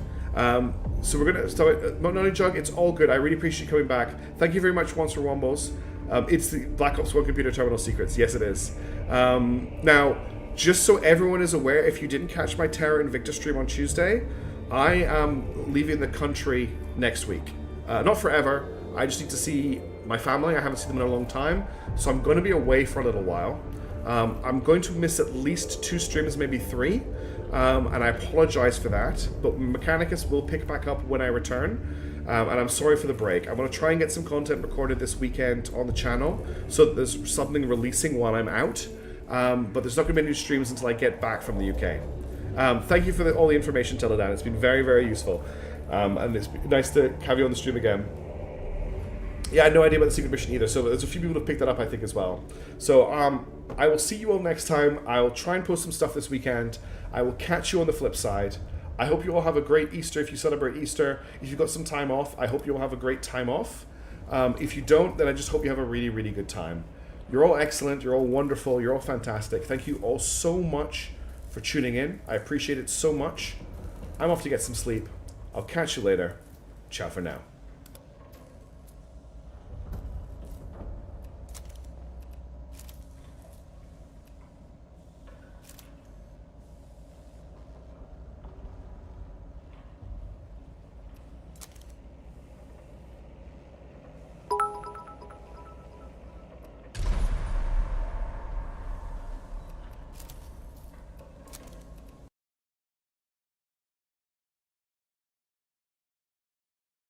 So we're gonna start. Noni Jug, it's all good. I really appreciate you coming back. Thank you very much, Once for Wombos. It's the Black Ops 1 computer terminal secrets. Yes, it is. Now, just so everyone is aware, if you didn't catch my Terra Invicta stream on Tuesday, I am leaving the country next week. Not forever. I just need to see my family. I haven't seen them in a long time, so I'm going to be away for a little while. I'm going to miss at least 2 streams, maybe 3, and I apologize for that, but Mechanicus will pick back up when I return, and I'm sorry for the break. I'm going to try and get some content recorded this weekend on the channel, so that there's something releasing while I'm out, but there's not going to be any streams until I get back from the UK. Thank you for all the information, Teledan. It's been very, very useful, and it's nice to have you on the stream again. Yeah, I had no idea about the secret mission either, so there's a few people who have picked that up, I think, as well. So, I will see you all next time. I'll try and post some stuff this weekend. I will catch you on the flip side. I hope you all have a great Easter if you celebrate Easter. If you've got some time off, I hope you all have a great time off. If you don't, then I just hope you have a really, really good time. You're all excellent. You're all wonderful. You're all fantastic. Thank you all so much for tuning in. I appreciate it so much. I'm off to get some sleep. I'll catch you later. Ciao for now.